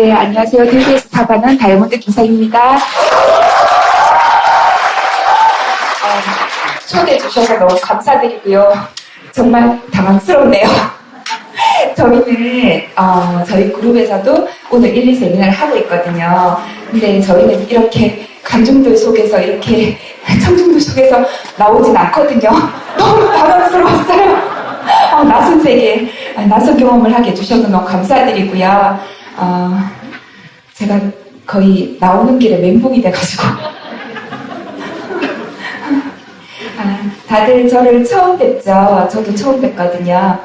네, 안녕하세요. 대구에서 사과는 다이아몬드 김상입니다. 초대해 주셔서 너무 감사드리고요. 정말 당황스럽네요. 저희는 저희 그룹에서도 오늘 1, 2 세미나를 하고 있거든요. 근데 저희는 이렇게 관중들 속에서 이렇게 청중들 속에서 나오진 않거든요. 너무 당황스러웠어요. 낯선 세계, 낯선 경험을 하게 해주셔서 너무 감사드리고요. 제가 거의 나오는 길에 멘붕이 돼가지고 다들 저를 처음 뵙죠. 저도 처음 뵙거든요.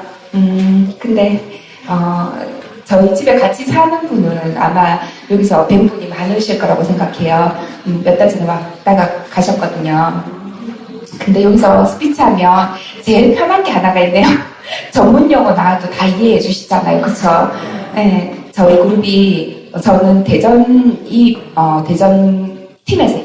근데 저희 집에 같이 사는 분은 아마 여기서 뵌 분이 많으실 거라고 생각해요. 몇 달 전에 왔다가 가셨거든요. 근데 여기서 스피치하면 제일 편한 게 하나가 있네요. 전문 용어 나와도 다 이해해 주시잖아요. 그쵸? 네, 저희 그룹이, 저는 대전 팀에서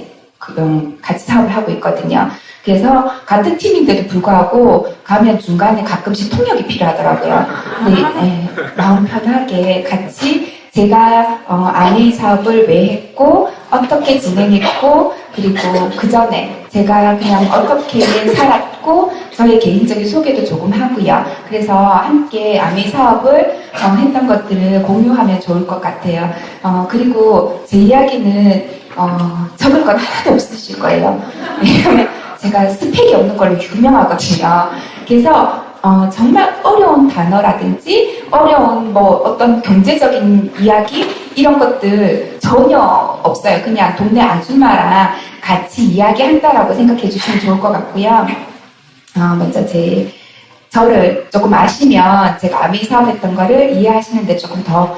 같이 사업을 하고 있거든요. 그래서 같은 팀인데도 불구하고 가면 중간에 가끔씩 통역이 필요하더라고요. 네, 마음 편하게 같이 제가 아내 사업을 왜 했고 어떻게 진행했고 그리고 그 전에 제가 그냥 어떻게 살았고 저의 개인적인 소개도 조금 하고요. 그래서 함께 아내 사업을 했던 것들을 공유하면 좋을 것 같아요. 그리고 제 이야기는 적을 건 하나도 없으실 거예요. 왜냐하면 제가 스펙이 없는 걸로 유명하거든요. 그래서 정말 어려운 단어라든지 어려운 어떤 경제적인 이야기 이런 것들 전혀 없어요. 그냥 동네 아줌마랑 같이 이야기한다라고 생각해 주시면 좋을 것 같고요. 먼저 저를 조금 아시면 제가 아미 사업했던 거를 이해하시는데 조금 더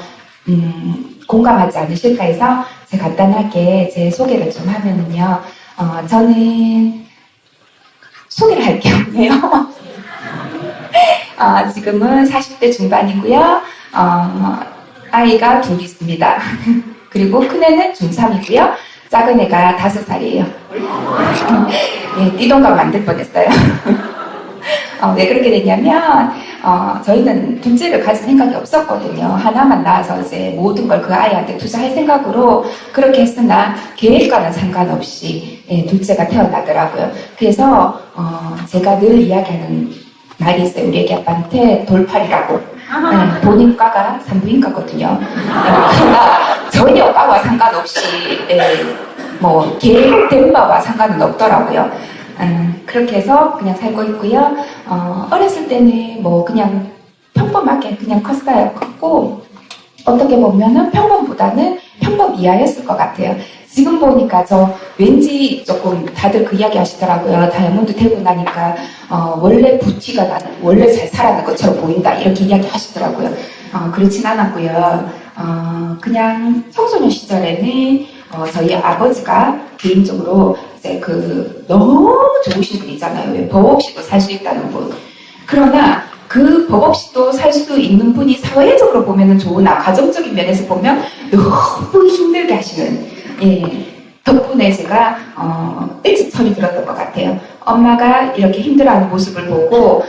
공감하지 않으실까 해서 제가 간단하게 제 소개를 좀 하면은요. 저는 소개를 할 게 없네요. 지금은 40대 중반이고요. 아이가 둘 있습니다. 그리고 큰애는 중3이고요. 작은 애가 5살이에요. 네, 띠동갑 만들 뻔했어요. 왜 그렇게 됐냐면 저희는 둘째를 가질 생각이 없었거든요. 하나만 낳아서 이제 모든 걸 그 아이한테 투자할 생각으로 그렇게 했으나 계획과는 상관없이 둘째가 태어나더라고요. 그래서 제가 늘 이야기하는 말이 있어요. 우리 애기 아빠한테 돌팔이라고. 본인과가 산부인과거든요. 그러나 전혀 과와 상관없이 계획된 바와 상관은 없더라고요. 그렇게 해서 그냥 살고 있고요. 어렸을 때는 그냥 평범하게 그냥 컸고 어떻게 보면은 평범보다는 평범 이하였을 것 같아요. 지금 보니까 저 왠지 조금 다들 그 이야기 하시더라고요. 다이아몬드 되고 나니까 원래 부티가 나는 원래 잘 살아는 것처럼 보인다 이렇게 이야기 하시더라고요. 그렇진 않았고요. 그냥 청소년 시절에는 저희 아버지가 개인적으로 이제 너무 좋으신 분 있잖아요. 왜 법 없이도 살 수 있다는 분. 그러나 그 법 없이도 살 수 있는 분이 사회적으로 보면은 좋으나 가정적인 면에서 보면 너무 힘들게 하시는 덕분에 제가 일찍 철이 들었던 것 같아요. 엄마가 이렇게 힘들어하는 모습을 보고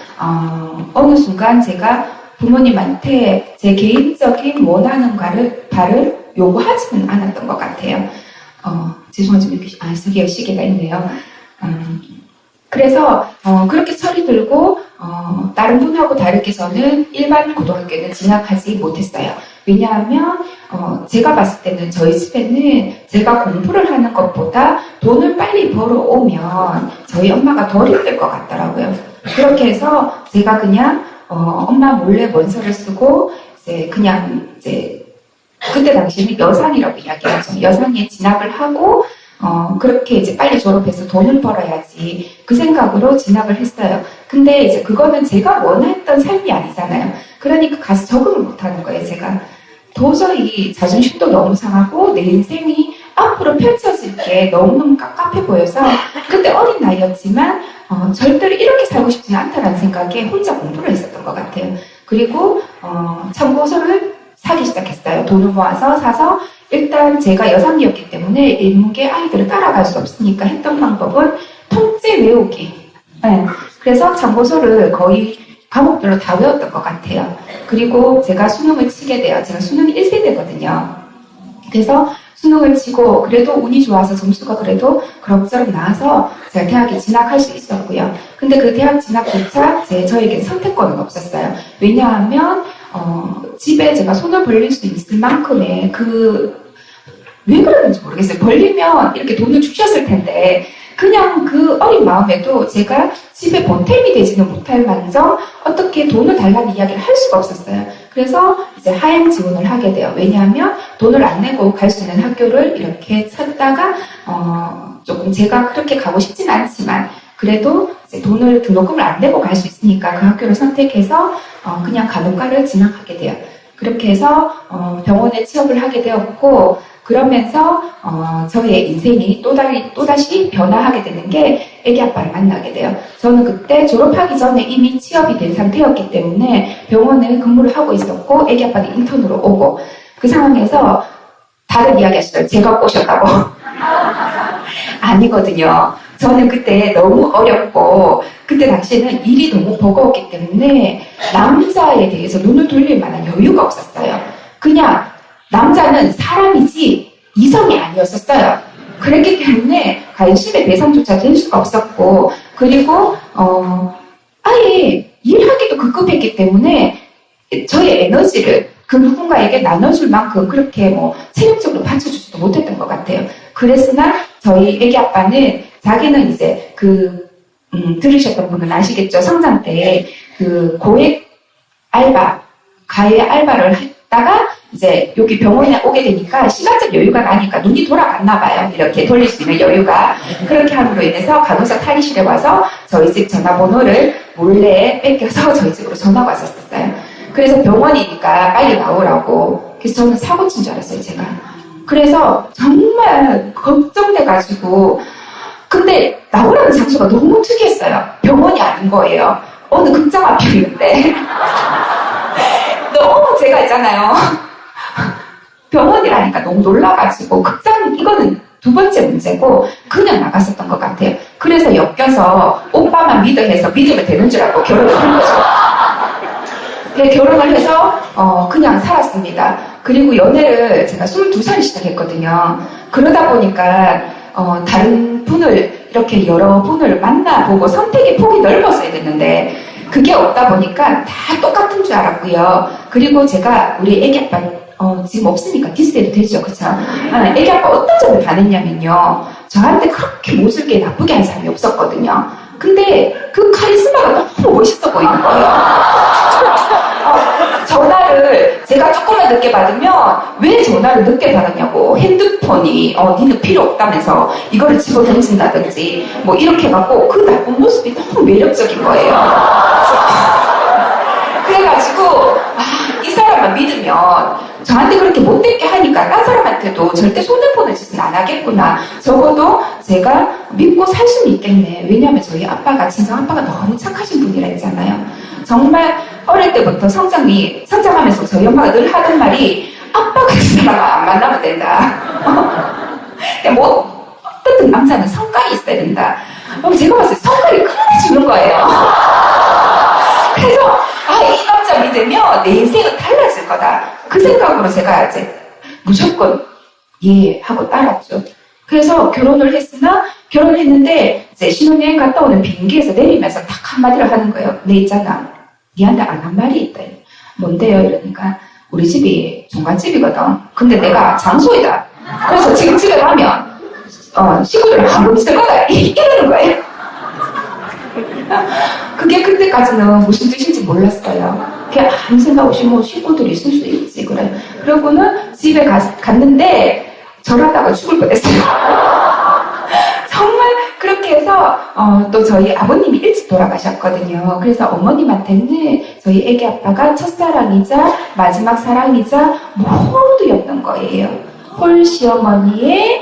어느 순간 제가 부모님한테 제 개인적인 원하는 바를 요구하지는 않았던 것 같아요. 죄송하지만 이렇게 시계가 있네요. 그래서 그렇게 철이 들고 다른 분하고 다르게 저는 일반 고등학교는 진학하지 못했어요. 왜냐하면 제가 봤을 때는 저희 집에는 제가 공부를 하는 것보다 돈을 빨리 벌어오면 저희 엄마가 덜 힘들 것 같더라고요. 그렇게 해서 제가 그냥 엄마 몰래 원서를 쓰고 그때 당시에는 여상이라고 이야기하죠. 여상에 진학을 하고 그렇게 이제 빨리 졸업해서 돈을 벌어야지 그 생각으로 진학을 했어요. 근데 이제 그거는 제가 원했던 삶이 아니잖아요. 그러니까 가서 적응을 못하는 거예요. 제가 도저히 자존심도 너무 상하고 내 인생이 앞으로 펼쳐질 게 너무너무 깝깝해 보여서 그때 어린 나이였지만 절대로 이렇게 살고 싶지는 않다라는 생각에 혼자 공부를 했었던 것 같아요. 그리고 참고서를 사기 시작했어요. 돈을 모아서 사서 일단 제가 여상이었기 때문에 인문계 아이들을 따라갈 수 없으니까 했던 방법은 통째 외우기. 그래서 참고서를 거의 과목별로 다 외웠던 것 같아요. 그리고 제가 수능을 치게 돼요. 제가 수능 1세대거든요. 그래서 수능을 치고 그래도 운이 좋아서 점수가 그래도 그럭저럭 나와서 제가 대학에 진학할 수 있었고요. 근데 그 대학 진학조차 저에게 선택권은 없었어요. 왜냐하면 집에 제가 손을 벌릴 수 있을 만큼의 왜 그러는지 모르겠어요. 벌리면 이렇게 돈을 주셨을 텐데 그냥 그 어린 마음에도 제가 집에 보탬이 되지는 못할 망정 어떻게 돈을 달라는 이야기를 할 수가 없었어요. 그래서 이제 하향 지원을 하게 돼요. 왜냐하면 돈을 안 내고 갈 수 있는 학교를 이렇게 찾다가 조금 제가 그렇게 가고 싶진 않지만 그래도 이제 등록금을 안 내고 갈 수 있으니까 그 학교를 선택해서 그냥 간호과를 진학하게 돼요. 그렇게 해서 병원에 취업을 하게 되었고 그러면서 저의 인생이 또다시 변화하게 되는 게 애기 아빠를 만나게 돼요. 저는 그때 졸업하기 전에 이미 취업이 된 상태였기 때문에 병원에 근무를 하고 있었고 애기 아빠는 인턴으로 오고 그 상황에서 다른 이야기 하시더라고요. 제가 꼬셨다고. 아니거든요. 저는 그때 너무 어렸고 그때 당시에는 일이 너무 버거웠기 때문에 남자에 대해서 눈을 돌릴 만한 여유가 없었어요. 그냥 남자는 사람이지 이성이 아니었었어요. 그랬기 때문에 관심의 대상조차 될 수가 없었고 그리고 아예 일하기도 급급했기 때문에 저의 에너지를 그 누군가에게 나눠줄 만큼 그렇게 체력적으로 받쳐주지도 못했던 것 같아요. 그랬으나 저희 애기 아빠는 자기는 이제 들으셨던 분은 아시겠죠? 성장 때 고액 알바, 가해 알바를 했다가 이제 여기 병원에 오게 되니까 시간적 여유가 나니까 눈이 돌아갔나 봐요. 이렇게 돌릴 수 있는 여유가. 그렇게 함으로 인해서 간호사 탈의실에 와서 저희 집 전화번호를 몰래 뺏겨서 저희 집으로 전화가 왔었어요. 그래서 병원이니까 빨리 나오라고. 그래서 저는 사고 친 줄 알았어요, 제가. 그래서 정말 걱정돼가지고 근데 나오라는 장소가 너무 특이했어요. 병원이 아닌 거예요. 어느 극장 앞이었는데 너무 제가 있잖아요. 병원이라니까 너무 놀라가지고 극장 이거는 두 번째 문제고 그냥 나갔었던 것 같아요. 그래서 엮여서 오빠만 믿어 해서 믿으면 되는 줄 알고 결혼을 한 거죠. 네, 결혼을 해서 그냥 살았습니다. 그리고 연애를 제가 22살에 시작했거든요. 그러다 보니까 다른 분을 이렇게 여러 분을 만나보고 선택의 폭이 넓었어야 됐는데 그게 없다 보니까 다 똑같은 줄 알았고요. 그리고 제가 우리 애기 아빠 지금 없으니까 디스해도 되죠, 그쵸? 애기 아빠 어떤 점을 반했냐면요. 저한테 그렇게 모질게 나쁘게 한 사람이 없었거든요. 근데 그 카리스마가 너무 멋있어 보이는 거예요. 전화를 제가 조금만 늦게 받으면 왜 전화를 늦게 받았냐고 핸드폰이 니는 필요 없다면서 이거를 집어 던진다든지 이렇게 해갖고 그 나쁜 모습이 너무 매력적인 거예요. 그래가지고 이 사람만 믿으면 저한테 그렇게 못되게 하니까 딴 사람한테도 절대 손해보는 짓은 안 하겠구나. 적어도 제가 믿고 살 수는 있겠네. 왜냐하면 저희 아빠가 친정 아빠가 너무 착하신 분이라 했잖아요. 정말 어릴 때부터 성장하면서 저희 엄마가 늘 하던 말이 아빠 같은 사람 안 만나면 된다. 어떤 남자는 성깔이 있어야 된다. 제가 봤을 때 성깔이 끝내주는 거예요. 그래서 이 남자 믿으면 내 인생은 달라질 거다. 그 생각으로 제가 이제 무조건 예 하고 따랐죠. 그래서 결혼을 했는데 이제 신혼여행 갔다 오는 비행기에서 내리면서 딱 한마디를 하는 거예요. 내 있잖아. 니한테 안 한 말이 있다. 뭔데요? 이러니까 우리 집이 종갓집이거든. 근데 내가 장소이다. 그래서 지금 집에 가면 식구들은 한번 있을 거다. 이러는 거예요. 그게 그때까지는 무슨 뜻인지 몰랐어요. 그냥 아무 생각 없이 식구들이 있을 수 있지. 그래. 그러고는 집에 갔는데 절하다가 죽을 뻔했어요. 정말 그렇게 해서 또 저희 아버님이 일찍 돌아가셨거든요. 그래서 어머님한테는 저희 애기 아빠가 첫사랑이자 마지막 사랑이자 모두였던 거예요. 홀 시어머니의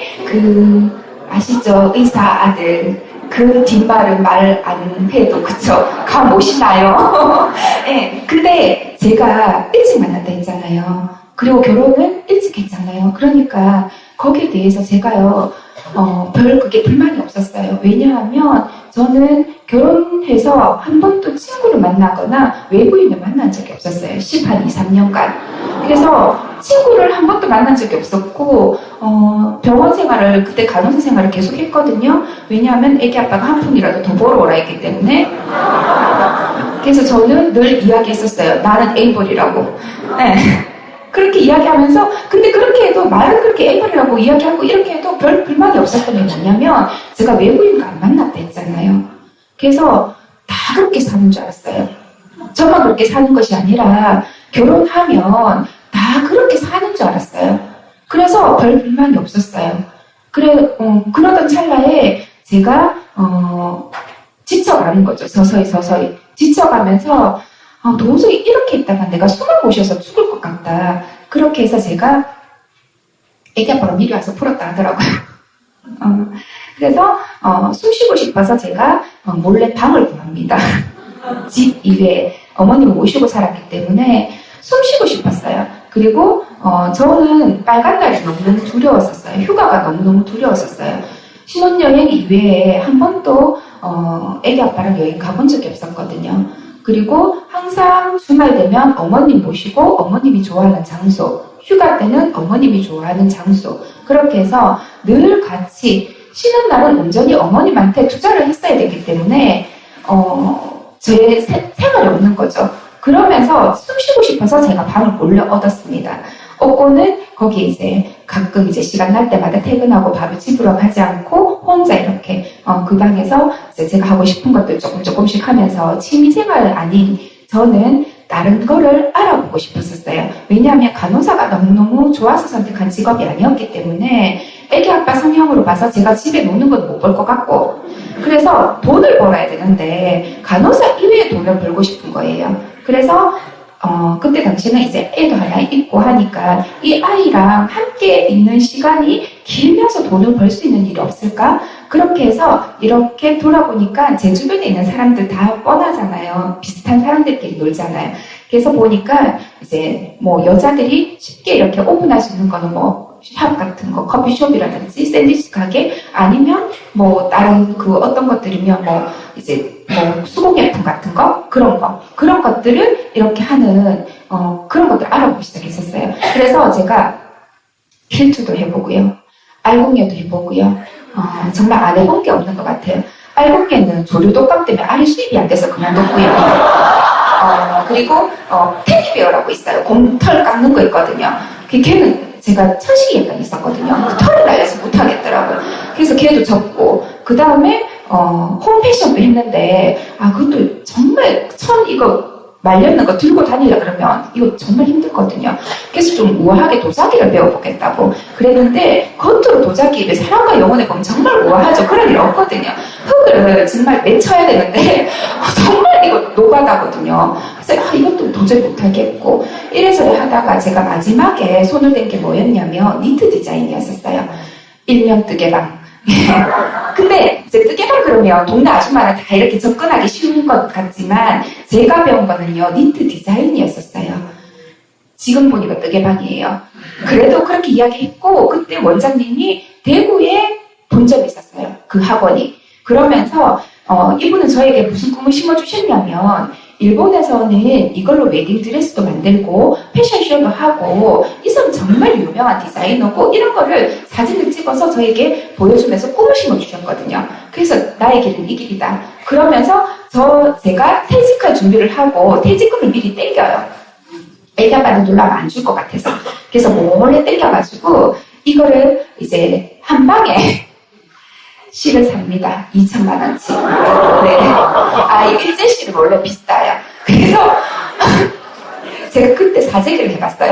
아시죠? 의사 아들. 그 뒷말은 말 안 해도 그쵸? 감 오시나요? 네, 근데 제가 일찍 만났다 했잖아요. 그리고 결혼을 일찍 했잖아요. 그러니까 거기에 대해서 제가요 별 그게 불만이 없었어요. 왜냐하면 저는 결혼해서 한 번도 친구를 만나거나 외부인을 만난 적이 없었어요. 10한 2, 3년간. 그래서 친구를 한 번도 만난 적이 없었고, 병원 생활을, 그때 간호사 생활을 계속 했거든요. 왜냐하면 애기 아빠가 한 푼이라도 더 벌어오라 했기 때문에. 그래서 저는 늘 이야기했었어요. 나는 앵벌이라고. 네. 그렇게 이야기하면서, 근데 그렇게 해도, 말은 그렇게 앵벌이라고 이야기하고 이렇게 해도 별 불만이 없었던 게 뭐냐면, 제가 외부인과 안 만났다 했잖아요. 그래서 다 그렇게 사는 줄 알았어요. 저만 그렇게 사는 것이 아니라, 결혼하면 다 그렇게 사는 줄 알았어요. 그래서 별 불만이 없었어요. 그러던 찰나에 제가, 지쳐가는 거죠. 서서히. 지쳐가면서, 도저히 이렇게 있다가 내가 숨을 못 쉬어서 죽을 것 같다. 그렇게 해서 제가 애기 아빠가 미리 와서 풀었다 하더라고요. 그래서 숨 쉬고 싶어서 제가 몰래 방을 구합니다. 집 이외에 어머님을 모시고 살았기 때문에 숨 쉬고 싶었어요. 그리고 저는 빨간 날이 너무너무 두려웠었어요. 휴가가 너무너무 두려웠었어요. 신혼여행 이외에 한 번도 애기 아빠랑 여행 가본 적이 없었거든요. 그리고 항상 주말 되면 어머님 모시고 어머님이 좋아하는 장소, 휴가 때는 어머님이 좋아하는 장소, 그렇게 해서 늘 같이 쉬는 날은 온전히 어머님한테 투자를 했어야 되기 때문에 제 생활이 없는 거죠. 그러면서 숨 쉬고 싶어서 제가 방을 몰래 얻었습니다. 얻고는 거기에 이제 가끔 이제 시간 날 때마다 퇴근하고 바로 집으로 가지 않고 혼자 이렇게 그 방에서 이제 제가 하고 싶은 것들 조금씩 하면서 취미생활 아닌 저는 다른 거를 알아보고 싶었었어요. 왜냐하면 간호사가 너무너무 좋아서 선택한 직업이 아니었기 때문에 애기 아빠 성향으로 봐서 제가 집에 노는 건 못 벌 것 같고 그래서 돈을 벌어야 되는데 간호사 이외에 돈을 벌고 싶은 거예요. 그래서 그때 당시는 이제 애도 하나 있고 하니까 이 아이랑 함께 있는 시간이 길면서 돈을 벌 수 있는 일이 없을까? 그렇게 해서 이렇게 돌아보니까 제 주변에 있는 사람들 다 뻔하잖아요. 비슷한 사람들끼리 놀잖아요. 그래서 보니까 이제 뭐 여자들이 쉽게 이렇게 오픈할 수 있는 거는 뭐 샵 같은 거, 커피숍이라든지 샌드위치 가게 아니면 뭐 다른 그 어떤 것들이면 뭐 이제 뭐 수공예품 같은 거 그런 것들을 이렇게 하는 그런 것들 알아보기 시작했었어요. 그래서 제가 퀼트도 해보고요, 알공예도 해보고요. 정말 안 해본 게 없는 것 같아요. 알공예는 조류 독감 때문에 알이 수입이 안 돼서 그만뒀고요. 그리고 테디베어라고 있어요. 곰털 깎는 거 있거든요. 걔는 제가 천식이 약간 있었거든요. 그 털이 날려서 못하겠더라고요. 그래서 걔도 접고 그 다음에 홈패션도 했는데 그것도 정말 이거 말렸는 거 들고 다니려 그러면 이거 정말 힘들거든요. 그래서 좀 우아하게 도자기를 배워보겠다고 그랬는데 겉으로 도자기를 사람과 영혼에 보면 정말 우아하죠. 그런 일 없거든요. 흙을 정말 맺혀야 되는데 정말 이거 노가다거든요. 그래서 이것도 도저히 못하겠고 이래저래 하다가 제가 마지막에 손을 댄 게 뭐였냐면 니트 디자인이었었어요. 일명 뜨개방. 근데 이제 뜨개방 그러면 동네 아줌마는 다 이렇게 접근하기 쉬운 것 같지만 제가 배운 거는요 니트 디자인이었었어요. 지금 보니까 뜨개방이에요. 그래도 그렇게 이야기했고 그때 원장님이 대구에 본 적이 있었어요. 그 학원이. 그러면서 이분은 저에게 무슨 꿈을 심어주셨냐면 일본에서는 이걸로 웨딩드레스도 만들고 패션쇼도 하고 이 사람 정말 유명한 디자이너고 이런 거를 사진을 찍어서 저에게 보여주면서 꿈을 심어주셨거든요. 그래서 나의 길은 이 길이다. 그러면서 제가 퇴직할 준비를 하고 퇴직금을 미리 땡겨요. 애기 아빠는 놀라면 안 줄 것 같아서. 그래서 몰래 땡겨가지고 이거를 이제 한 방에 실을 삽니다. 2,000만 원치. 네. 이 일제 실은 원래 비싸요. 그래서 제가 그때 사재기를 해봤어요.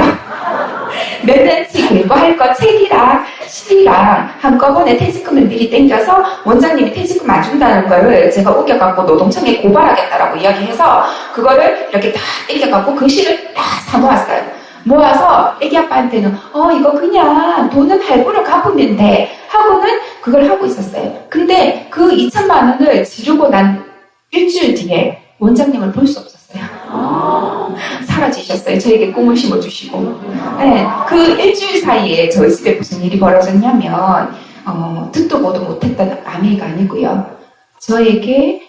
몇 년치 공부할 거 책이랑 실이랑 한꺼번에 퇴직금을 미리 땡겨서 원장님이 퇴직금 안 준다는 거를 제가 우겨갖고 노동청에 고발하겠다라고 이야기해서 그거를 이렇게 다 땡겨갖고 그 실을 다 사모았어요. 모아서 애기 아빠한테는 이거 그냥 돈은 할부로 갚으면 돼 하고는 그걸 하고 있었어요. 근데 그 2,000만 원을 지르고 난 일주일 뒤에 원장님을 볼 수 없었어요. 사라지셨어요. 저에게 꿈을 심어주시고. 네, 그 일주일 사이에 저희 집에 무슨 일이 벌어졌냐면 듣도 보도 못했던 아메이가 아니고요. 저에게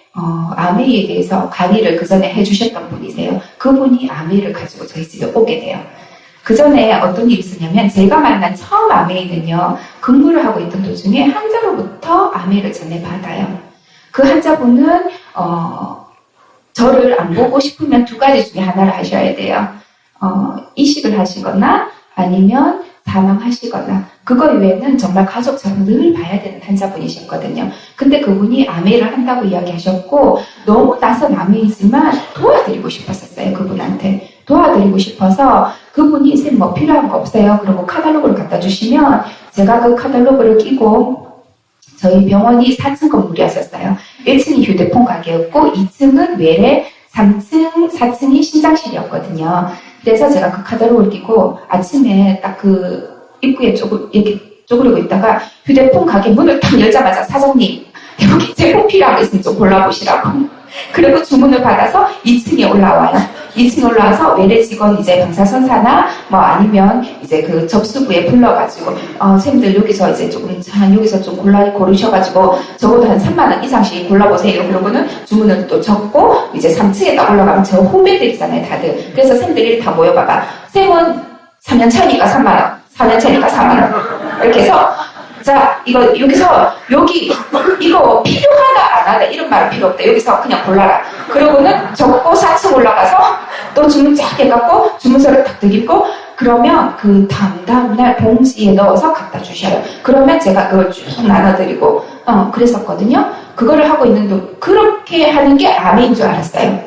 아메이에 대해서 강의를 그 전에 해주셨던 분이세요. 그분이 아메이를 가지고 저희 집에 오게 돼요. 그 전에 어떤 일이 있었냐면 제가 만난 처음 아메이는요. 근무를 하고 있던 도중에 환자로부터 아메이를 전해받아요. 그 환자분은 저를 안 보고 싶으면 두 가지 중에 하나를 하셔야 돼요. 이식을 하시거나 아니면 사망하시거나 그거 이외에는 정말 가족처럼 늘 봐야 되는 환자분이셨거든요. 근데 그분이 아메이를 한다고 이야기하셨고 너무 낯선 아메이지만 도와드리고 싶었었어요. 그분한테. 도와드리고 싶어서 그분이 쌤 뭐 필요한 거 없어요? 그리고 카탈로그를 갖다 주시면 제가 그 카탈로그를 끼고 저희 병원이 4층 건물이었었어요. 1층이 휴대폰 가게였고 2층은 외래 3층, 4층이 신장실이었거든요. 그래서 제가 그 카탈로그를 끼고 아침에 딱 그 입구에 이렇게 쪼그리고 있다가 휴대폰 가게 문을 딱 열자마자 사장님 여기 제품 필요한 거 있으면 좀 골라보시라고. 그리고 주문을 받아서 2층에 올라와요. 2층에 올라와서 외래 직원 이제 방사선사나 뭐 아니면 이제 그 접수부에 불러가지고 쌤들 여기서 이제 조금 여기서 좀 고르셔가지고 적어도 한 3만원 이상씩 골라보세요. 그러고는 주문을 또 적고 이제 3층에 딱 올라가면 저 후배들이잖아요 다들. 그래서 쌤들이 다 모여봐봐. 쌤은 3년 차니까 3만원, 4년 차니까 4만원 이렇게 해서 자, 여기서, 이거 필요하다, 안 하다, 이런 말은 필요 없다. 여기서 그냥 골라라. 그러고는 적고 4층 올라가서 또 주문 쫙 해갖고 주문서를 딱 드리고, 그러면 그 다음날 봉지에 넣어서 갖다 주셔요. 그러면 제가 그걸 쭉 나눠드리고, 그랬었거든요. 그거를 하고 있는데, 그렇게 하는 게 아메인 줄 알았어요.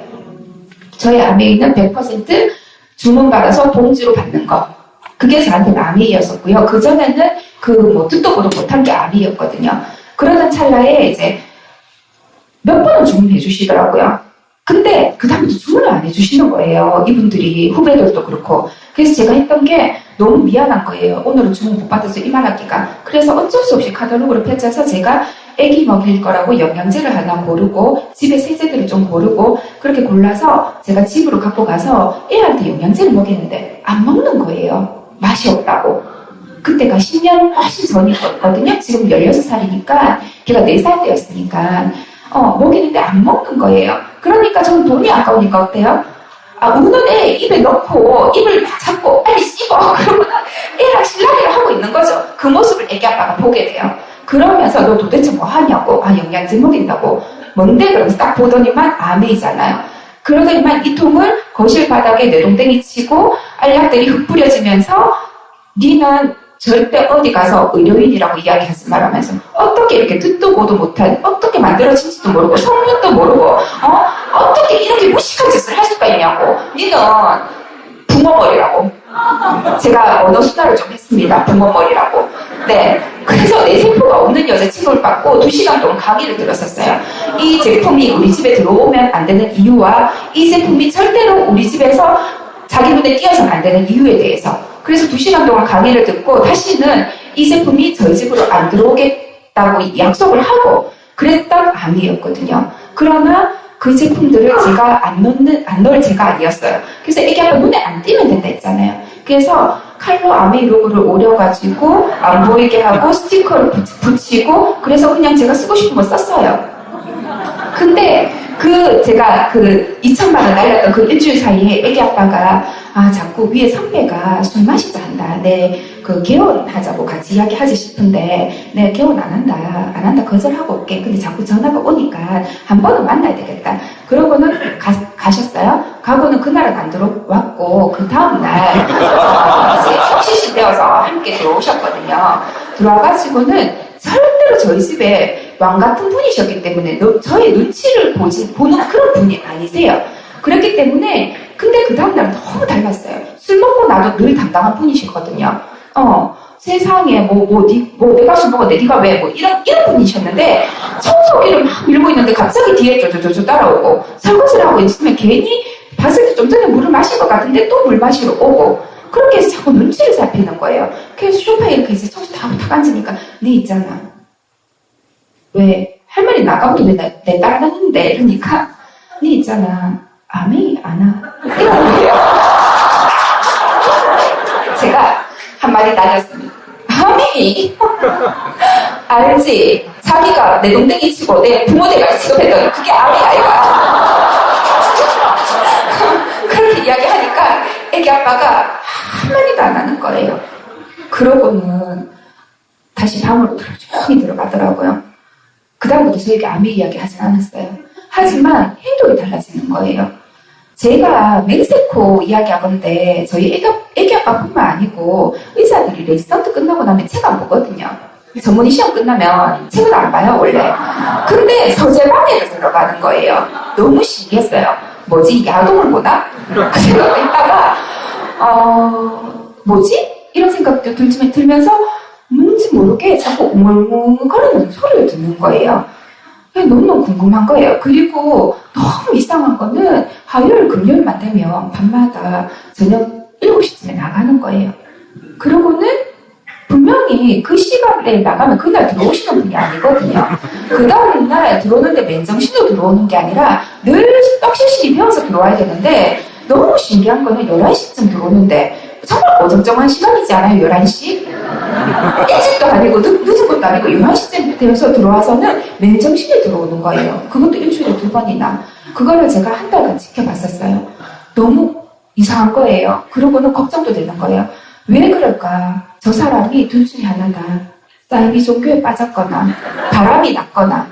저희 아메이는 100% 주문받아서 봉지로 받는 거. 그게 저한테는 아메이였었고요. 그전에는 듣도 보도 못한 게 아메이였거든요. 그러던 찰나에 이제 몇 번은 주문해 주시더라고요. 근데 그 다음부터 주문을 안 해주시는 거예요. 이분들이, 후배들도 그렇고. 그래서 제가 했던 게 너무 미안한 거예요. 오늘은 주문 못 받아서 이만하기가. 그래서 어쩔 수 없이 카탈로그를 펼쳐서 제가 애기 먹일 거라고 영양제를 하나 고르고 집에 세제들을 좀 고르고 그렇게 골라서 제가 집으로 갖고 가서 애한테 영양제를 먹이는데 안 먹는 거예요. 맛이 없다고. 그때가 10년 훨씬 전이거든요. 지금 16살이니까 걔가 4살 때였으니까 먹이는데 안 먹는 거예요. 그러니까 저는 돈이 아까우니까 어때요? 우는 애 입에 넣고 입을 잡고 빨리 씹어. 그러면 애랑 실랑이를 하고 있는 거죠. 그 모습을 애기 아빠가 보게 돼요. 그러면서 너 도대체 뭐 하냐고. 영양제 먹인다고. 뭔데? 그러면서 딱 보더니만 아메이잖아요. 그러더니만 이 통을 거실 바닥에 내동댕이 치고 알약들이 흙 뿌려지면서 니는 절대 어디 가서 의료인이라고 이야기하지 말하면서 어떻게 이렇게 듣도 보도 못한 어떻게 만들어진지도 모르고 성분도 모르고 어떻게 이렇게 무식한 짓을 할 수가 있냐고. 니는 붕어머리라고. 제가 언어 수다를 좀 했습니다. 붕어머리라고. 네. 그래서 내 세포가 없는 여자친구를 받고 2시간 동안 강의를 들었었어요. 이 제품이 우리 집에 들어오면 안 되는 이유와 이 제품이 절대로 우리 집에서 자기 눈에 띄어서는 안 되는 이유에 대해서. 그래서 2시간 동안 강의를 듣고 다시는 이 제품이 저희 집으로 안 들어오겠다고 약속을 하고 그랬던 암이었거든요. 그러나 그 제품들을 제가 안 넣을 제가 아니었어요. 그래서 애기 아빠 눈에 안 띄면 된다 했잖아요. 그래서 칼로 아메이 로고를 오려가지고 안 보이게 하고 스티커를 붙이고 그래서 그냥 제가 쓰고 싶은 거 썼어요. 근데 제가 2천만 원 날렸던 그 일주일 사이에 애기 아빠가 자꾸 위에 선배가 술 마시자 한다. 개원하자고 같이 이야기하지 싶은데 개원 안 한다 거절하고 올게. 근데 자꾸 전화가 오니까 한 번은 만나야 되겠다. 그러고는 가셨어요. 가고는 그날은 안 들어왔고 그 다음날 혁신시 되어서 함께 들어오셨거든요. 들어와가지고는 절대로 저희 집에 왕 같은 분이셨기 때문에 저의 눈치를 보는 그런 분이 아니세요. 그렇기 때문에 근데 그 다음날 너무 달랐어요. 술 먹고 나도 늘 당당한 분이시거든요. 세상에 내가 술 먹었는데 네가 왜 이런 분이셨는데 청소기를 막 밀고 있는데 갑자기 뒤에 쪼쪼쪼 따라오고 설거지를 하고 있으면 괜히 봤을 때 좀 전에 물을 마신 것 같은데 또 물 마시러 오고 그렇게 해서 자꾸 눈치를 살피는 거예요. 그래서 소파에 이렇게 이제 청소 다 앉으니까 네 있잖아. 왜 할머니 나가고도 내 따라다니는데 이러니까 네 있잖아. 아메이 안 와. 이러는 거예요. 제가 한마디 날렸습니다. 아메이? 알지? 자기가 내 동댕이 치고 내 부모 대가리 취급했더니 그게 아미야, 얘가. 그렇게 이야기하니까 애기 아빠가 한마디도 안 하는 거예요. 그러고는 다시 방으로 조용히 들어가더라고요. 그 다음부터 저에게 아미 이야기 하진 않았어요. 하지만 행동이 달라지는 거예요. 제가 맹세코 이야기하건데 저희 애기 아빠뿐만 아니고 의사들이 레지던트 끝나고 나면 책 안 보거든요. 전문의 시험 끝나면 책을 안 봐요, 원래. 근데 서재방에를 들어가는 거예요. 너무 신기했어요. 뭐지? 야동을 보나? 그 생각을 했다가 뭐지? 이런 생각도 들면서 뭔지 모르게 자꾸 웅웅거리는 소리를 듣는 거예요. 너무너무 궁금한 거예요. 그리고 너무 이상한 거는 화요일, 금요일만 되면 밤마다 저녁 7시쯤에 나가는 거예요. 그러고는 분명히 그 시간에 나가면 그날 들어오시는 분이 아니거든요. 그 다음날 들어오는데 맨정신으로 들어오는 게 아니라 늘 떡실실이 배워서 들어와야 되는데 너무 신기한 거는 11시쯤 들어오는데 정말 어정쩡한 시간이지 않아요? 11시? 일찍도 아니고 늦은 것도 아니고 11시쯤 되어서 들어와서는 맨정신에 들어오는 거예요. 그것도 일주일에 2번이나. 그거를 제가 한 달간 지켜봤었어요. 너무 이상한 거예요. 그러고는 걱정도 되는 거예요. 왜 그럴까? 저 사람이 둘 중에 하나다. 사이비 종교에 빠졌거나 바람이 났거나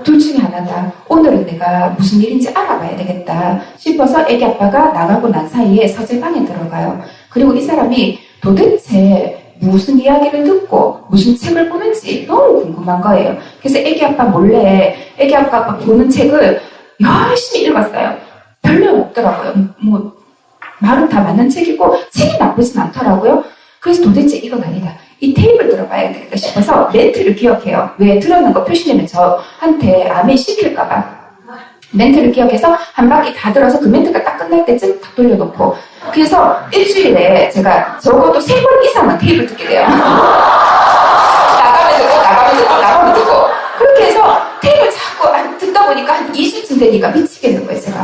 둘 중에 하나다. 오늘은 내가 무슨 일인지 알아봐야 되겠다 싶어서 애기 아빠가 나가고 난 사이에 서재방에 들어가요. 그리고 이 사람이 도대체 무슨 이야기를 듣고 무슨 책을 보는지 너무 궁금한 거예요. 그래서 애기 아빠 몰래 애기 아빠가 보는 책을 열심히 읽었어요. 별로 없더라고요. 뭐 말은 다 맞는 책이고 책이 나쁘진 않더라고요. 그래서 도대체 이건 아니다. 이 테이블 들어봐야 되겠다 싶어서 멘트를 기억해요. 왜 들어는 거 표시되면 저한테 암에 시킬까봐. 멘트를 기억해서 한 바퀴 다 들어서 그 멘트가 딱 끝날 때쯤 딱 돌려놓고. 그래서 일주일에 제가 적어도 3번 이상은 테이블 듣게 돼요. 나가면 듣고. 그렇게 해서 테이블 자꾸 듣다 보니까 한 2주쯤 되니까 미치겠는 거예요, 제가.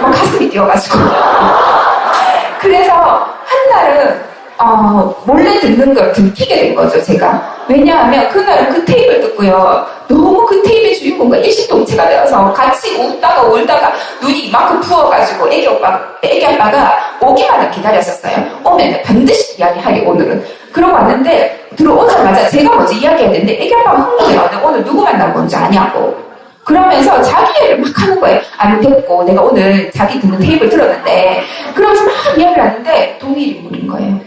막 가슴이 뛰어가지고. 그래서 한 날은 몰래 듣는 걸 들키게 된 거죠, 제가. 왜냐하면 그날은 그 테이블 듣고요. 너무 그 테이블의 주인공과 일시동체가 되어서 같이 웃다가 울다가 눈이 이만큼 부어가지고 애기 아빠가 오기만을 기다렸었어요. 오면 반드시 이야기하리, 오늘은. 그러고 왔는데 들어오자마자 제가 먼저 이야기해야 되는데 애기 아빠가 흥분해요. 오늘 누구 만나고 온지 아냐고. 그러면서 자기 얘기를 막 하는 거예요. 아니 됐고 내가 오늘 자기 듣는 테이블 들었는데 그러면서 막 이야기를 하는데 동일 인물인 거예요.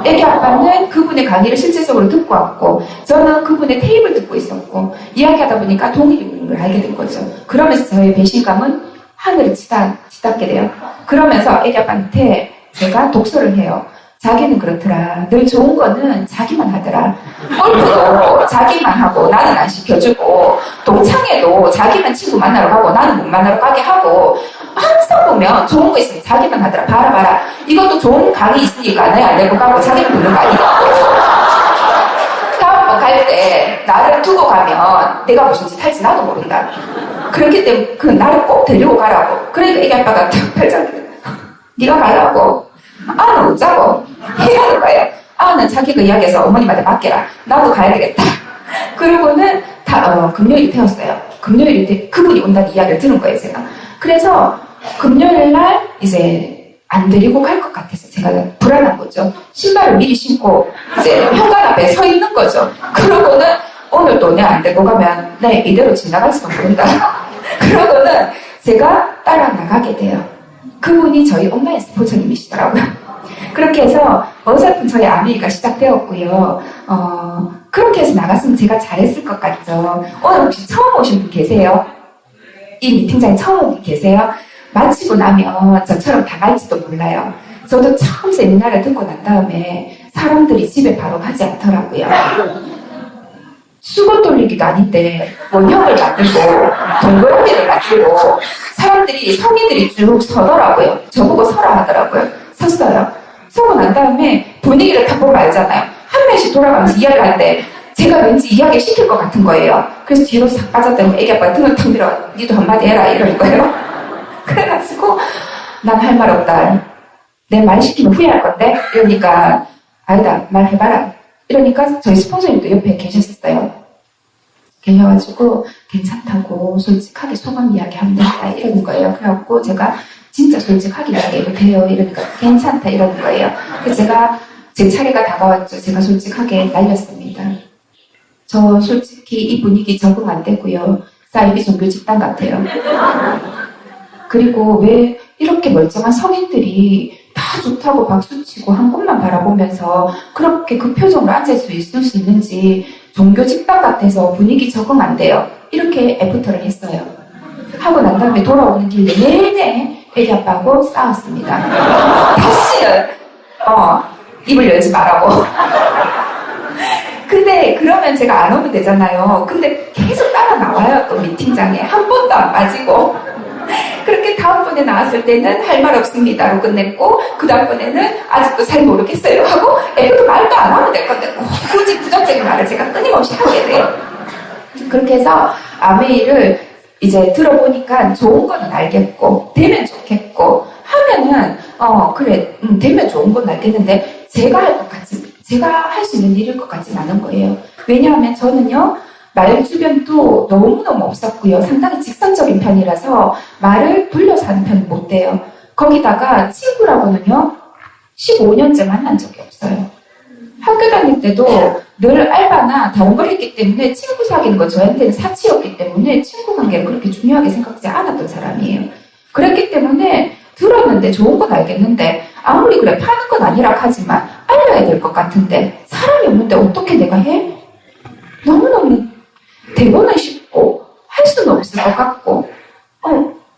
애기 아빠는 그분의 강의를 실질적으로 듣고 왔고 저는 그분의 테이블 듣고 있었고 이야기하다 보니까 동일 인물을 알게 된 거죠. 그러면서 저의 배신감은 하늘을 치닫게 돼요. 그러면서 애기 아빠한테 제가 독서를 해요. 자기는 그렇더라. 늘 좋은 거는 자기만 하더라. 골프도 자기만 하고 나는 안 시켜주고 동창회도 자기만 친구 만나러 가고 나는 못 만나러 가게 하고 항상 보면 좋은 거 있으면 자기만 하더라. 봐라. 이것도 좋은 강의 있으니까 내가 안 내고 가고 자기는 듣는 거 아니냐고. 다음번 갈 때 나를 두고 가면 내가 무슨 짓 할지 나도 모른다. 그렇기 때문에 그 나를 꼭 데리고 가라고. 그러니까 애기 아빠가 팔짱 네가 가라고. 아는 웃자고 이러는 거예요. 아는 자기가 이야기해서 어머님한테 맡겨라. 나도 가야 되겠다. 그러고는 금요일이 되었어요. 금요일이 돼 그분이 온다는 이야기를 들은 거예요, 제가. 그래서 금요일 날 이제 안 데리고 갈 것 같아서 제가 불안한 거죠. 신발을 미리 신고 이제 현관 앞에 서 있는 거죠. 그러고는 오늘 또 내가 안 데리고 가면 내 이대로 지나갈지도 모른다. 그러고는 제가 따라 나가게 돼요. 그분이 저희 온라인 스포츠님이시더라고요. 그렇게 해서 어설픈 저희 아미가 시작되었고요. 그렇게 해서 나갔으면 제가 잘했을 것 같죠. 오늘 혹시 처음 오신 분 계세요? 이 미팅장에 처음 온 분 계세요? 마치고 나면 저처럼 당할지도 몰라요. 저도 처음 세미나를 듣고 난 다음에 사람들이 집에 바로 가지 않더라고요. 수건 돌리기도 아닌데 원형을 만들고 동그라미를 만들고 사람들이 성인들이 쭉 서더라고요. 저보고 서라 하더라고요. 섰어요. 서고 난 다음에 분위기를 딱 보면 알잖아요. 한 명씩 돌아가면서 이야기를 하는데 제가 왠지 이야기 시킬 것 같은 거예요. 그래서 뒤로 싹 빠졌더니 애기 아빠가 등을 탁 밀어 니도 한마디 해라 이러는 거예요. 그래가지고 난 할 말 없다. 내 말 시키면 후회할 건데 이러니까 아니다 말 해봐라. 이러니까 저희 스폰서님도 옆에 계셨었어요. 계셔가지고 괜찮다고 솔직하게 소감 이야기하면 된다 이러는 거예요. 그래갖고 제가 진짜 솔직하게 이야기해도 돼요 이러니까 괜찮다 이러는 거예요. 그래서 제가 제 차례가 다가왔죠. 제가 솔직하게 날렸습니다. 저 솔직히 이 분위기 적응 안 되고요. 사이비 종교 집단 같아요. 그리고 왜 이렇게 멀쩡한 성인들이 다 좋다고 박수치고 한 곳만 바라보면서 그렇게 그 표정으로 앉을 수 있을 수 있는지 종교 집단 같아서 분위기 적응 안 돼요. 이렇게 애프터를 했어요. 하고 난 다음에 돌아오는 길 내내 애기 아빠하고 싸웠습니다. 다시는 입을 열지 말라고. 근데 그러면 제가 안 오면 되잖아요. 근데 계속 따라 나와요. 또 미팅장에 한 번도 안 빠지고. 그렇게 다음번에 나왔을 때는 할 말 없습니다로 끝냈고 그 다음번에는 아직도 잘 모르겠어요 하고 애도 말도 안 하면 될 건데 굳이 부정적인 말을 제가 끊임없이 하게 돼요. 그렇게 해서 아메이를 이제 들어보니까 좋은 거는 알겠고 되면 좋겠고 하면은 그래 되면 좋은 건 알겠는데 제가 할 수 있는 일일 것 같진 않은 거예요. 왜냐하면 저는요 말 주변도 너무너무 없었고요. 상당히 직선적인 편이라서 말을 돌려서 하는 편은 못 돼요. 거기다가 친구라고는요 15년째 만난 적이 없어요. 학교 다닐 때도 늘 알바나 다른 걸 했기 때문에 친구 사귀는 건 저한테는 사치였기 때문에 친구 관계를 그렇게 중요하게 생각하지 않았던 사람이에요. 그랬기 때문에 들었는데 좋은 건 알겠는데 아무리 그래 파는 건 아니라 하지만 알려야 될 것 같은데 사람이 없는데 어떻게 내가 해? 너무너무 대본은 쉽고 할 수는 없을 것 같고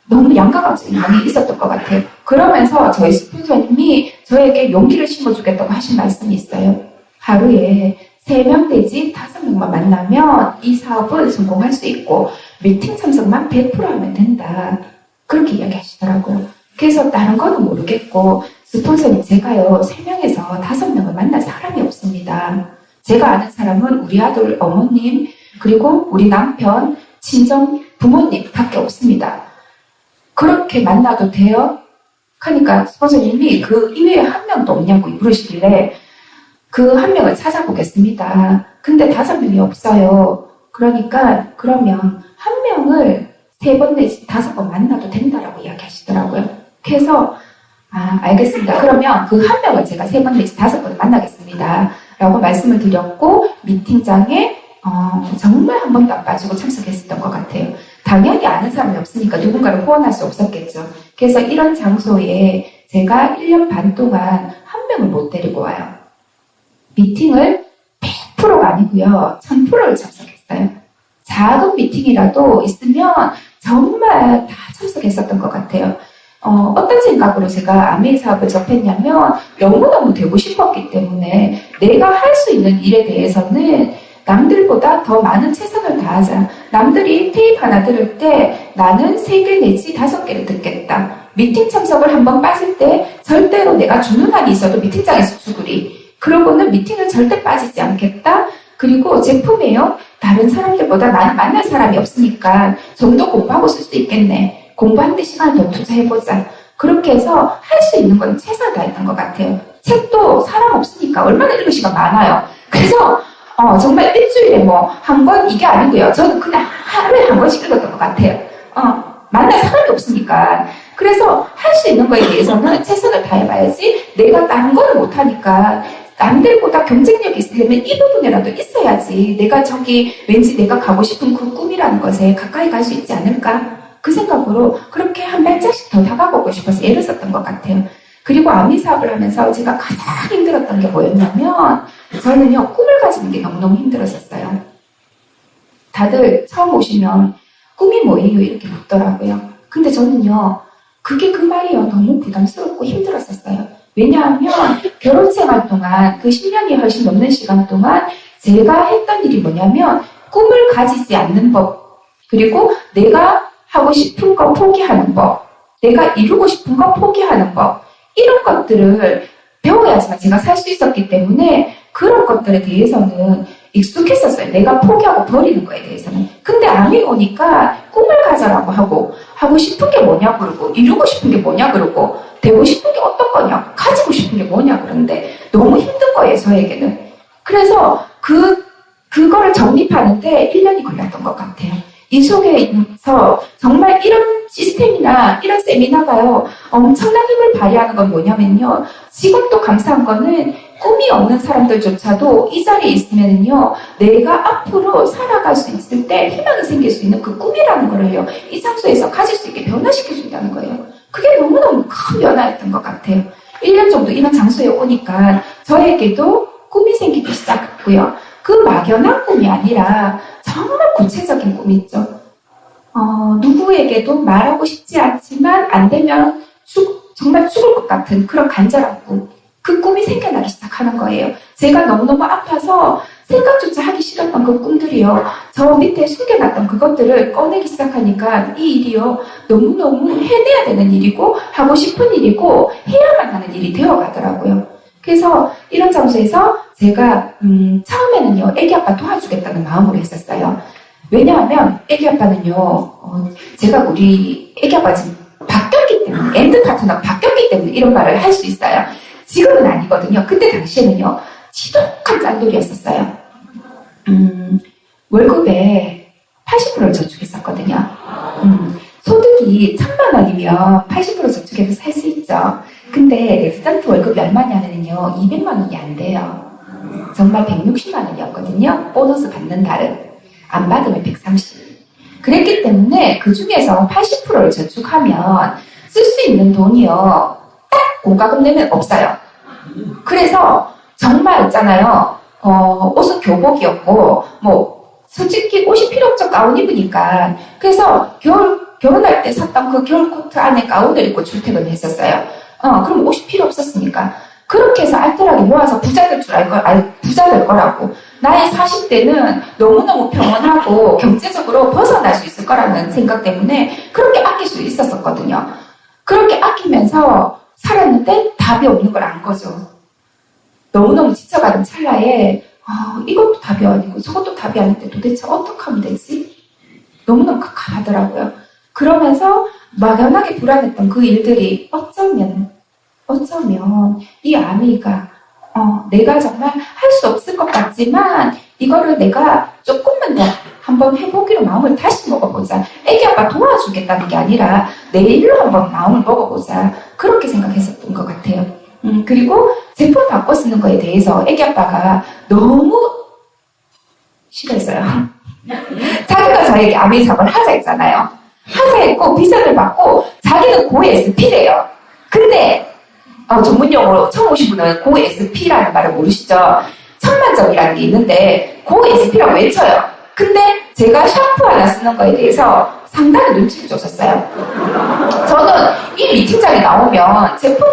너무 양가감정이 많이 있었던 것 같아요. 그러면서 저희 스폰서님이 저에게 용기를 심어주겠다고 하신 말씀이 있어요. 하루에 3명 내지 5명만 만나면 이 사업은 성공할 수 있고 미팅 참석만 100% 하면 된다. 그렇게 이야기하시더라고요. 그래서 다른 거는 모르겠고 스폰서님 제가요 3명에서 5명을 만날 사람이 없습니다. 제가 아는 사람은 우리 아들 어머님 그리고 우리 남편 친정 부모님 밖에 없습니다. 그렇게 만나도 돼요? 하니까 스폰서님이 그 이외에 한 명도 없냐고 물으시길래 그 한 명을 찾아보겠습니다. 근데 5명이 없어요. 그러니까 그러면 한 명을 3번 내지 5번 만나도 된다라고 이야기하시더라고요. 그래서 알겠습니다. 그러면 그 한 명을 제가 3번 내지 5번 만나겠습니다. 라고 말씀을 드렸고 미팅장에 정말 한 번도 안 빠지고 참석했었던 것 같아요. 당연히 아는 사람이 없으니까 누군가를 후원할 수 없었겠죠. 그래서 이런 장소에 제가 1년 반 동안 한 명을 못 데리고 와요. 미팅을 100%가 아니고요. 1000%를 참석했어요. 작은 미팅이라도 있으면 정말 다 참석했었던 것 같아요. 어떤 생각으로 제가 아메이 사업을 접했냐면 너무너무 되고 싶었기 때문에 내가 할 수 있는 일에 대해서는 남들보다 더 많은 최선을 다하자. 남들이 테이프 하나 들을 때 나는 3개 내지 5개를 듣겠다. 미팅 참석을 한번 빠질 때 절대로 내가 주는 한이 있어도 미팅장에서 죽으리. 그러고는 미팅을 절대 빠지지 않겠다. 그리고 제품이에요. 다른 사람들보다 나는 만날 사람이 없으니까 좀 더 공부하고 쓸 수 있겠네. 공부하는데 시간을 더 투자해보자. 그렇게 해서 할 수 있는 건 최선을 다했던 것 같아요. 책도 사람 없으니까 얼마나 읽을 시간 많아요. 그래서 정말 일주일에 한 권 이게 아니고요. 저는 그냥 하루에 한 권씩 읽었던 것 같아요. 만날 사람이 없으니까. 그래서 할 수 있는 거에 대해서는 최선을 다해봐야지. 내가 다른 거는 못하니까 남들보다 경쟁력이 있으려면 이 부분이라도 있어야지. 내가 왠지 내가 가고 싶은 그 꿈이라는 것에 가까이 갈 수 있지 않을까? 그 생각으로 그렇게 한 발짝씩 더 다가보고 싶어서 애를 썼던 것 같아요. 그리고 아미 사업을 하면서 제가 가장 힘들었던 게 뭐였냐면 저는요 꿈을 가지는 게 너무너무 힘들었었어요. 다들 처음 오시면 꿈이 뭐예요? 이렇게 묻더라고요. 근데 저는요 그게 그 말이요 너무 부담스럽고 힘들었었어요. 왜냐하면 결혼 생활 동안 그 10년이 훨씬 넘는 시간 동안 제가 했던 일이 뭐냐면 꿈을 가지지 않는 법, 그리고 내가 하고 싶은 거 포기하는 법, 내가 이루고 싶은 거 포기하는 법, 이런 것들을 배워야지만 제가 살 수 있었기 때문에 그런 것들에 대해서는 익숙했었어요. 내가 포기하고 버리는 거에 대해서는. 근데 암이 오니까 꿈을 가져라고 하고 싶은 게 뭐냐 그러고 이루고 싶은 게 뭐냐 그러고 되고 싶은 게 어떤 거냐 가지고 싶은 게 뭐냐 그러는데 너무 힘든 거예요 저에게는. 그래서 그 그거를 정립하는데 1년이 걸렸던 것 같아요. 이 속에서 정말 이런 시스템이나 이런 세미나가요, 엄청난 힘을 발휘하는 건 뭐냐면요. 지금 또 감사한 거는 꿈이 없는 사람들조차도 이 자리에 있으면요, 내가 앞으로 살아갈 수 있을 때 희망이 생길 수 있는 그 꿈이라는 거를요, 이 장소에서 가질 수 있게 변화시켜준다는 거예요. 그게 너무너무 큰 변화였던 것 같아요. 1년 정도 이런 장소에 오니까 저에게도 꿈이 생기기 시작했고요. 그 막연한 꿈이 아니라 정말 구체적인 꿈이 있죠. 누구에게도 말하고 싶지 않지만 안 되면 정말 죽을 것 같은 그런 간절한 꿈. 그 꿈이 생겨나기 시작하는 거예요. 제가 너무너무 아파서 생각조차 하기 싫었던 그 꿈들이요. 저 밑에 숨겨놨던 그것들을 꺼내기 시작하니까 이 일이요. 너무너무 해내야 되는 일이고 하고 싶은 일이고 해야만 하는 일이 되어가더라고요. 그래서 이런 장소에서 제가 처음에는요. 애기 아빠 도와주겠다는 마음으로 했었어요. 왜냐하면 애기 아빠는요. 제가 우리 애기 아빠 지금 바뀌었기 때문에 엔드 파트너가 바뀌었기 때문에 이런 말을 할 수 있어요. 지금은 아니거든요. 그때 당시에는요. 지독한 짠돌이었었어요. 월급에 80%를 저축했었거든요. 소득이 1,000만 원이면 80% 저축해서 살 수 있죠. 근데 레지던트 월급이 얼마냐면요. 200만 원이 안 돼요. 정말 160만 원이었거든요. 보너스 받는 달은. 안 받으면 130. 그랬기 때문에 그 중에서 80%를 저축하면 쓸 수 있는 돈이요. 딱 공과금 내면 없어요. 그래서 정말 있잖아요. 옷은 교복이었고, 솔직히 옷이 필요 없죠. 가운 입으니까. 그래서 결혼할 때 샀던 그 겨울 코트 안에 가운을 입고 출퇴근을 했었어요. 그럼 옷이 필요 없었으니까. 그렇게 해서 알뜰하게 모아서 부자 될 거라고. 나의 40대는 너무너무 평온하고 경제적으로 벗어날 수 있을 거라는 생각 때문에 그렇게 아낄 수 있었었거든요. 그렇게 아끼면서 살았는데 답이 없는 걸 안 거죠. 너무너무 지쳐가는 찰나에 이것도 답이 아니고 저것도 답이 아닌데 도대체 어떻게 하면 되지? 너무너무 깝깝하더라고요. 그러면서 막연하게 불안했던 그 일들이 어쩌면 이 아미가 내가 정말 할 수 없을 것 같지만 이거를 내가 조금만 더 한번 해보기로 마음을 다시 먹어보자. 애기 아빠 도와주겠다는 게 아니라 내 일로 한번 마음을 먹어보자. 그렇게 생각했었던 것 같아요. 그리고 제품 바꿔 쓰는 거에 대해서 애기 아빠가 너무 싫어했어요. 자기가 저에게 아미 사업을 하자 했잖아요. 하자 했고 비전을 받고 자기는 고 SP래요. 근데 전문용어로 처음 오신 분은 고 SP라는 말을 모르시죠? 천만점이라는 게 있는데 고 SP라고 외쳐요. 근데 제가 샴푸 하나 쓰는 거에 대해서 상당히 눈치를 줬었어요. 저는 이 미팅장에 나오면 제품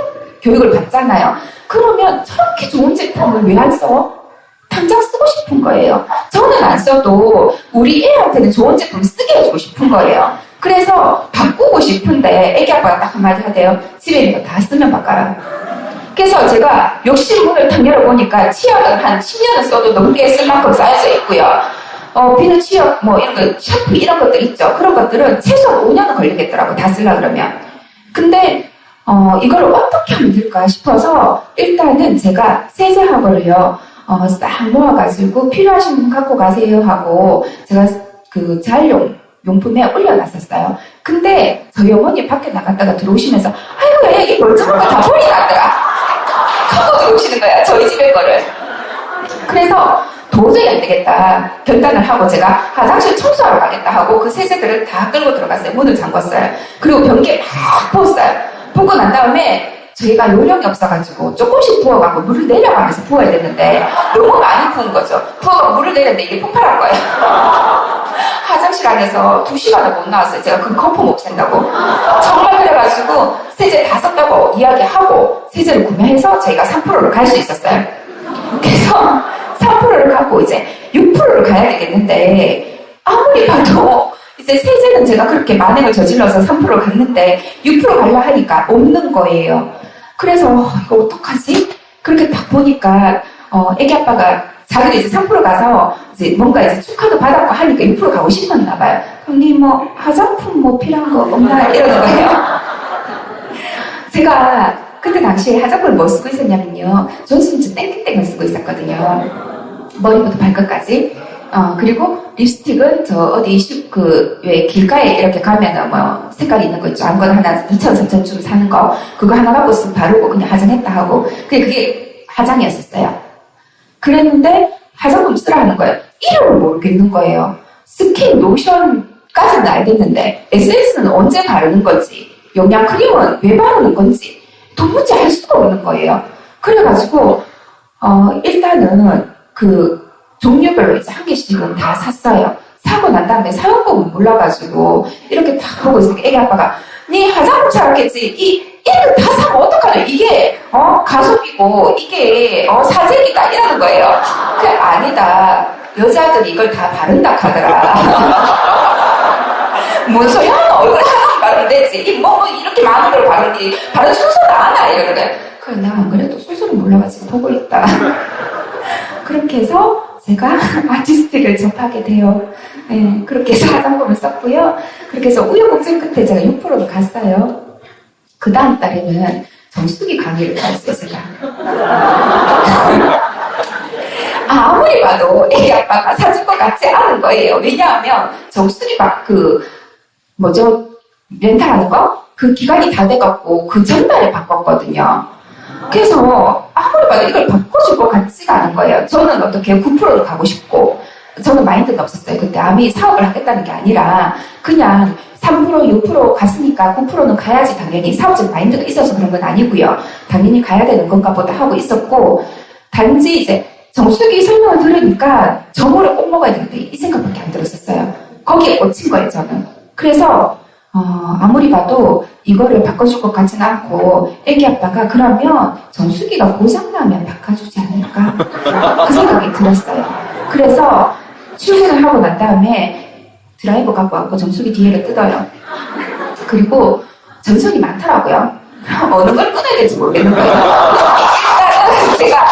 교육을 받잖아요. 그러면 저렇게 좋은 제품을 왜 안 써? 당장 쓰고 싶은 거예요. 저는 안 써도 우리 애한테는 좋은 제품 쓰게 해주고 싶은 거예요. 그래서 바꾸고 싶은데 애기 아빠가 딱 한마디 하대요. 집에 있는 거 다 쓰면 바꿔라. 그래서 제가 욕실 문을 탁 열어보니까 치약은 한 10년은 써도 넘게 쓸 만큼 쌓여져 있고요. 비누 치약 이런 거 샴푸 이런 것들 있죠. 그런 것들은 최소한 5년은 걸리겠더라고 다 쓰려고 그러면. 근데 이걸 어떻게 하면 될까 싶어서 일단은 제가 세제하고를요 싹 모아가지고 필요하신 분 갖고 가세요 하고 제가 그 재활용품에 올려놨었어요. 근데 저희 어머니 밖에 나갔다가 들어오시면서 아이고야 이 멀쩡한 거 다 버리놨더라 하고 들어오시는 거야. 저희 집에 거를. 그래서 도저히 안 되겠다 결단을 하고 제가 화장실 청소하러 가겠다 하고 그 세제들을 다 끌고 들어갔어요. 문을 잠궜어요. 그리고 변기에 막 부었어요. 부고 난 다음에 저희가 요령이 없어가지고 조금씩 부어가고 물을 내려가면서 부어야 되는데 너무 많이 부은 거죠. 부어가고 물을 내렸는데 이게 폭발한 거예요. 화장실 안에서 2시간을 못 나왔어요. 제가 그 거품 없앤다고. 정말 그래가지고 세제 다 썼다고 이야기하고 세제를 구매해서 저희가 3%를 갈 수 있었어요. 그래서 3%를 가고 이제 6%를 가야 되겠는데 아무리 봐도 이제 세제는 제가 그렇게 만행을 저질러서 3%를 갔는데 6% 가려 하니까 없는 거예요. 그래서 이거 어떡하지? 그렇게 딱 보니까 애기 아빠가 자기도 이제 3% 가서 이제 뭔가 이제 축하도 받았고 하니까 6% 가고 싶었나 봐요. 형님 화장품 필요한 거 없나? 이러는 거예요. 제가 그때 당시에 화장품을 뭐 쓰고 있었냐면요. 존슨즈 땡땡땡을 쓰고 있었거든요. 머리부터 발끝까지. 그리고 립스틱은 저 어디 왜 길가에 이렇게 가면은 뭐 색깔 있는 거 있죠. 아무거나 하나 2,000, 3,000쯤 사는 거 그거 하나 갖고 쓱 바르고 그냥 화장했다 하고 그게 화장이었었어요. 그랬는데 화장품 쓰라 하는 거예요. 이름을 모르겠는 거예요. 스킨 로션까지는 알겠는데 에센스는 언제 바르는 건지 영양크림은 왜 바르는 건지 도무지 알 수가 없는 거예요. 그래가지고 일단은 그 종류별로 이제 한 개씩은 다 샀어요. 사고 난 다음에 사용법은 몰라가지고 이렇게 딱 보고 있으니까 애기 아빠가 네 화장품 사겠지 이거 다 사면 어떡하냐 이게 가속이고 이게 사재기다 이러는 거예요. 그 아니다 여자들이 이걸 다 바른다 하더라. 뭔 소리야 얼굴에 하나만 바르면 되지 이렇게 많은 걸 바르니 바른 순서도 안 와 이러는 거예요. 그래 나 안 그래도 순서를 몰라가지고 보고 있다. 그렇게 해서 제가 아티스틱을 접하게 돼요. 네, 그렇게 해서 화장품을 썼고요. 그렇게 해서 우여곡절 끝에 제가 6%를 갔어요. 그 다음 달에는 정수기 강의를 갔어요, 제가. 아무리 봐도 애기 아빠가 사줄 것 같지 않은 거예요. 왜냐하면 정수기 렌탈하는 거? 그 기간이 다 돼갖고 그 전달에 바꿨거든요. 그래서 아무리 봐도 이걸 바꿔줄 것 같지가 않은 거예요. 저는 어떻게 9%로 가고 싶고 저는 마인드가 없었어요. 그때 아미 사업을 하겠다는 게 아니라 그냥 3%, 6% 갔으니까 9%는 가야지 당연히 사업적 마인드가 있어서 그런 건 아니고요. 당연히 가야 되는 건가 보다 하고 있었고 단지 이제 정수기 설명을 들으니까 정보를 꼭 먹어야 되는데 이 생각밖에 안 들었었어요. 거기에 꽂힌 거예요, 저는. 그래서 아무리 봐도 이거를 바꿔줄 것 같지는 않고 애기 아빠가 그러면 정수기가 고장나면 바꿔주지 않을까 그 생각이 들었어요. 그래서 출근을 하고 난 다음에 드라이버 갖고 왔고 정수기 뒤에를 뜯어요. 그리고 전선이 많더라고요. 어느 걸 끊어야 될지 모르겠는 거예요. 일단은 제가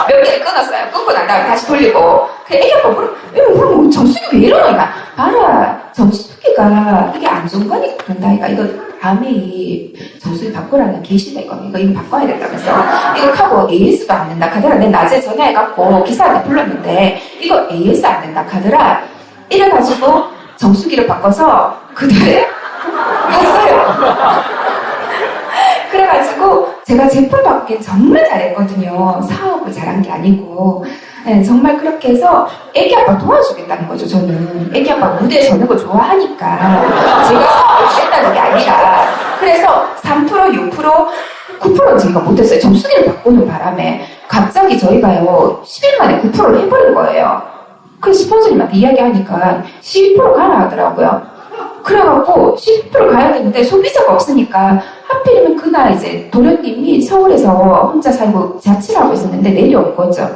몇 개를 끊었어요. 끊고 난 다음에 다시 돌리고 애기 아빠 그럼 정수기 왜 이러노? 봐라 정수기가 이게 안 좋은 거니까 그런다. 이거 아미 정수기 바꾸라는 계시다 이거 바꿔야 된다면서 이거 하고 AS도 안 된다 카더라. 내가 낮에 전화해갖고 기사한테 불렀는데 이거 AS 안 된다 카더라. 이래가지고 정수기를 바꿔서 그 달에 했어요. 그래가지고 제가 제품 바꾸기 정말 잘했거든요. 사업을 잘한 게 아니고 네, 정말 그렇게 해서 애기 아빠 도와주겠다는 거죠. 저는 애기 아빠 무대에 서는 거 좋아하니까 제가 사업을 하겠다는 게 아니라 그래서 3%, 6%, 9%는 제가 못했어요. 정수기를 바꾸는 바람에 갑자기 저희가요 10일 만에 9%를 해버린 거예요. 그래서 스폰서님한테 이야기하니까 12% 가라 하더라고요. 그래갖고 12% 가야겠는데 소비자가 없으니까 하필이면 그날 이제 도련님이 서울에서 혼자 살고 자취를 하고 있었는데 내려온 거죠.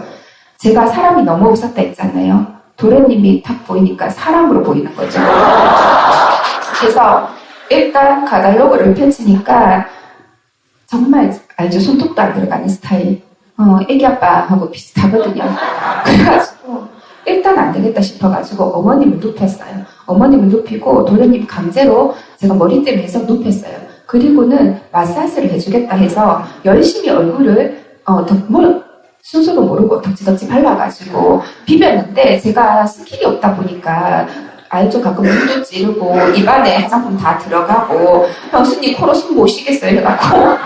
제가 사람이 너무 없었다 했잖아요. 도련님이 딱 보이니까 사람으로 보이는 거죠. 그래서 일단 카탈로그를 펼치니까 정말 알죠? 손톱도 안 들어가는 스타일. 애기 아빠하고 비슷하거든요. 그래가지고 일단 안 되겠다 싶어가지고 어머님을 눕혔어요. 어머님을 눕히고 도련님 강제로 제가 머리띠를 해서 눕혔어요. 그리고는 마사지를 해주겠다 해서 열심히 얼굴을 순서도 모르고 덕지덕지 발라가지고 비볐는데 제가 스킬이 없다 보니까 알죠? 가끔 눈도 찌르고 입안에 화장품 다 들어가고 형수님 코로 숨 못 쉬겠어요 해갖고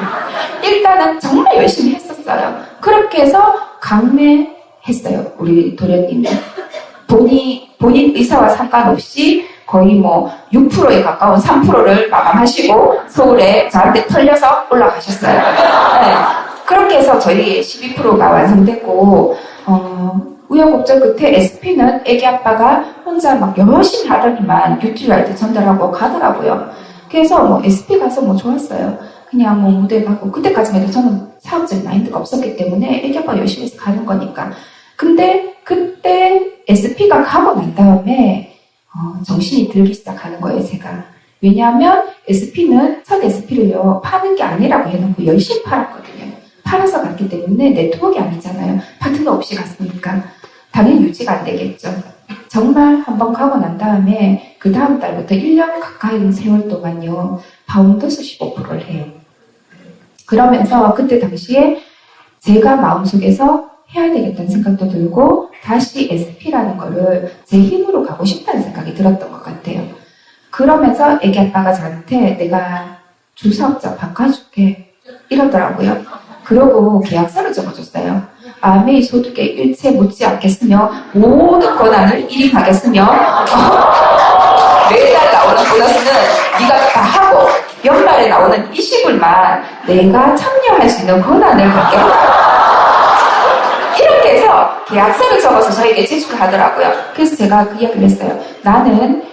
일단은 정말 열심히 했었어요. 그렇게 해서 강매했어요. 우리 도련님이 본인 의사와 상관없이 거의 6%에 가까운 3%를 마감하시고 서울에 저한테 털려서 올라가셨어요. 네. 그렇게 해서 저희 12%가 완성됐고 우여곡절 끝에 SP는 애기 아빠가 혼자 막 열심히 하더니만 뉴트리얼트 전달하고 가더라고요. 그래서 SP 가서 좋았어요. 그냥 무대 가고 그때까지만 해도 저는 사업적인 마인드가 없었기 때문에 애기 아빠가 열심히 해서 가는 거니까. 근데 그때 SP가 가고 난 다음에 정신이 들기 시작하는 거예요, 제가. 왜냐하면 SP는 첫 SP를요 파는 게 아니라고 해놓고 열심히 팔았거든요. 팔아서 갔기 때문에 네트워크가 아니잖아요. 파트너 없이 갔으니까 당연히 유지가 안 되겠죠. 정말 한번 가고 난 다음에 그 다음 달부터 1년 가까이 세월 동안요 파운더스 15%를 해요. 그러면서 그때 당시에 제가 마음속에서 해야 되겠다는 생각도 들고 다시 SP라는 거를 제 힘으로 가고 싶다는 생각이 들었던 것 같아요. 그러면서 애기 아빠가 저한테 내가 주사업자 바꿔줄게 이러더라고요. 그러고 계약서를 적어줬어요. 아메이 소득의 일체 묻지 않겠으며 모든 권한을 일임하겠으며 매달 나오는 보너스는 네가 다 하고 연말에 나오는 이식을만 내가 참여할 수 있는 권한을 갖게 이렇게 해서 계약서를 적어서 저에게 제출하더라고요. 그래서 제가 그 이야기를 했어요. 나는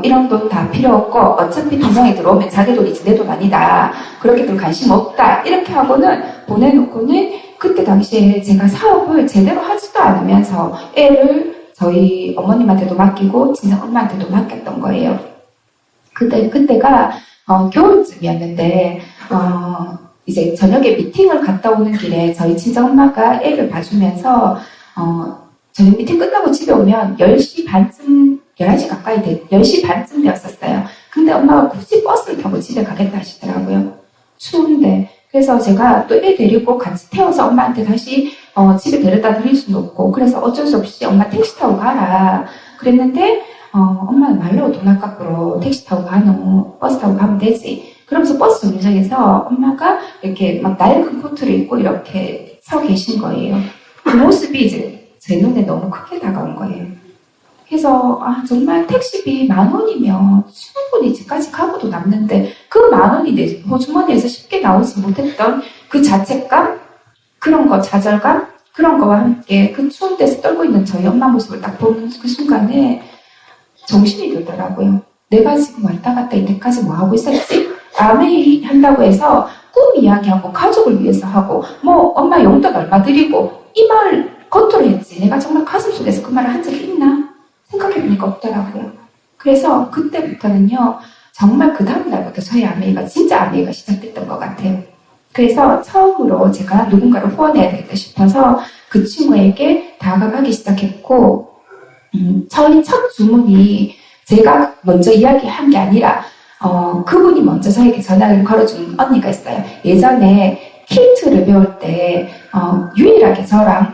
이런 돈 다 필요 없고 어차피 통장에 들어오면 자기 돈이지 내 돈 아니다. 그렇게 별 관심 없다. 이렇게 하고는 보내놓고는 그때 당시에 제가 사업을 제대로 하지도 않으면서 애를 저희 어머님한테도 맡기고 친정 엄마한테도 맡겼던 거예요. 그때가 겨울쯤이었는데 이제 저녁에 미팅을 갔다 오는 길에 저희 친정엄마가 애를 봐주면서 저녁 미팅 끝나고 집에 오면 10시 반쯤 11시 가까이 10시 반쯤 되었었어요. 근데 엄마가 굳이 버스를 타고 집에 가겠다 하시더라고요. 추운데. 그래서 제가 또 애 데리고 같이 태워서 엄마한테 다시 집에 데려다 드릴 수는 없고 그래서 어쩔 수 없이 엄마 택시 타고 가라 그랬는데 엄마는 말로 돈 아깝고 택시 타고 버스 타고 가면 되지. 그러면서 버스 정류장에서 엄마가 이렇게 막 낡은 코트를 입고 이렇게 서 계신 거예요. 그 모습이 이제 제 눈에 너무 크게 다가온 거예요. 그래서 정말 택시비 10,000원이면 충분히 집까지 가고도 남는데 그 10,000원이 내 호주머니에서 쉽게 나오지 못했던 그 자책감, 그런 거 좌절감, 그런 거와 함께 그 추운 데서 떨고 있는 저희 엄마 모습을 딱 보는 그 순간에 정신이 들더라고요. 내가 지금 왔다 갔다 이때까지 뭐 하고 있었지? 아메이 한다고 해서 꿈 이야기하고 가족을 위해서 하고 뭐 엄마 용돈 얼마 드리고 이 말 겉으로 했지 내가 정말 가슴속에서 그 말을 한 적이 있나? 생각해보니까 없더라고요. 그래서 그때부터는요 정말 그 다음 날부터 저희 아메이가 진짜 아메이가 시작됐던 것 같아요. 그래서 처음으로 제가 누군가를 후원해야 되겠다 싶어서 그 친구에게 다가가기 시작했고 저희 첫 주문이 제가 먼저 이야기한 게 아니라 그분이 먼저 저에게 전화를 걸어준 언니가 있어요. 예전에 킬트를 배울 때 유일하게 저랑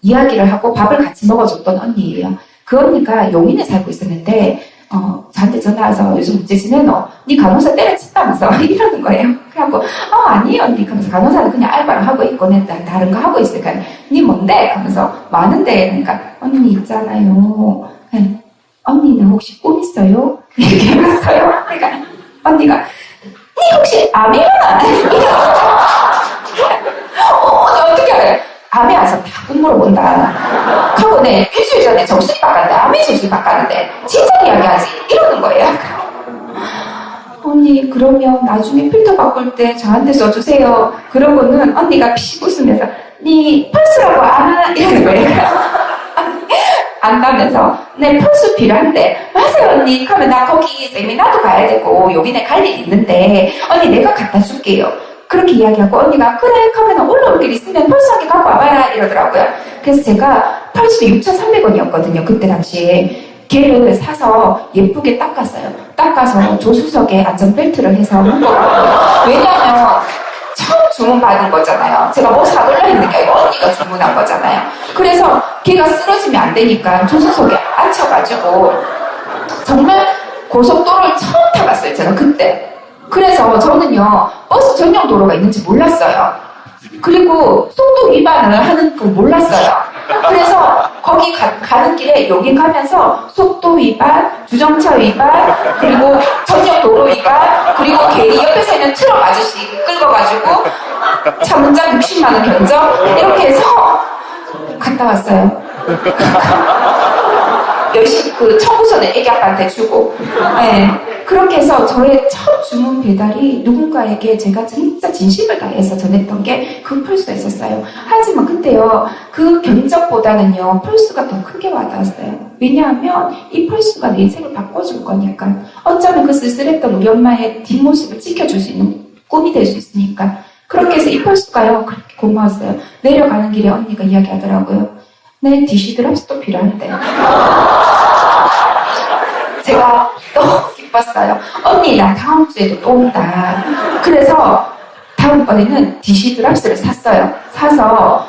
이야기를 하고 밥을 같이 먹어줬던 언니예요. 그 언니가 용인에 살고 있었는데 저한테 전화와서 요즘 문제 지내노? 니 간호사 때려친다면서 이러는 거예요. 그래갖고 아니에요 언니. 그러면서 간호사는 그냥 알바를 하고 있고 난 다른 거 하고 있으니까 니 뭔데? 하면서 많은데 그러니까 언니 있잖아요. 언니는 혹시 꿈 있어요? 이렇게 해봤어요. 그러니까 언니가 니 혹시 아메이구나? 어떻게 알아요? 암에 와서 다 꿈 물어본다. 하고 내 일주일 전에 정수리 바꿨는데 암에 정수리 바꿨는데 진짜 이야기하지 이러는 거예요. 언니 그러면 나중에 필터 바꿀 때 저한테 써주세요. 그러고는 언니가 피식 웃으면서 니 펄스라고 아나? 이러는 거예요. 안다면서 내 펄스 필요한데 맞아요 언니. 그러면 나 거기 세미나도 가야 되고 여기네 갈 일 있는데 언니 내가 갖다 줄게요. 그렇게 이야기하고 언니가 그래 하면 올라올 길 있으면 펄스하게 갖고 와봐라 이러더라고요. 그래서 제가 펄스 6,300원이었거든요. 그때 당시에. 걔를 사서 예쁘게 닦았어요. 닦아서 조수석에 안전벨트를 해서 묶어놨고요. 왜냐하면 처음 주문받은 거잖아요. 제가 뭐 사돌려 있는 게 아니고 언니가 주문한 거잖아요. 그래서 걔가 쓰러지면 안 되니까 조수석에 앉혀가지고 정말 고속도로를 처음 타봤어요. 제가 그때. 그래서 저는요 버스 전용 도로가 있는지 몰랐어요. 그리고 속도 위반을 하는 걸 몰랐어요. 그래서 거기 가는 길에 여기 가면서 속도 위반, 주정차 위반, 그리고 전용 도로 위반, 그리고 괜히 옆에서 있는 트럭 아저씨 끌어가지고 차 문자 60만 원 견적 이렇게 해서 갔다 왔어요. 열심히 그 청구서는 애기 아빠한테 주고, 네. 그렇게 해서 저의 첫 주문 배달이 누군가에게 제가 진짜 진심을 다해서 전했던 게 그 펄스였었어요. 하지만 그때요, 그 견적보다는요, 펄스가 더 크게 와닿았어요. 왜냐하면 이 펄스가 내 인생을 바꿔줄 거니까. 어쩌면 그 쓸쓸했던 우리 엄마의 뒷모습을 지켜줄 수 있는 꿈이 될 수 있으니까. 그렇게 해서 이 펄스가요, 그렇게 고마웠어요. 내려가는 길에 언니가 이야기하더라고요. 내 디시드랍스도 필요한데. 제가 너무 기뻤어요. 언니 나 다음 주에도 또 온다. 그래서 다음번에는 디시드랍스를 샀어요. 사서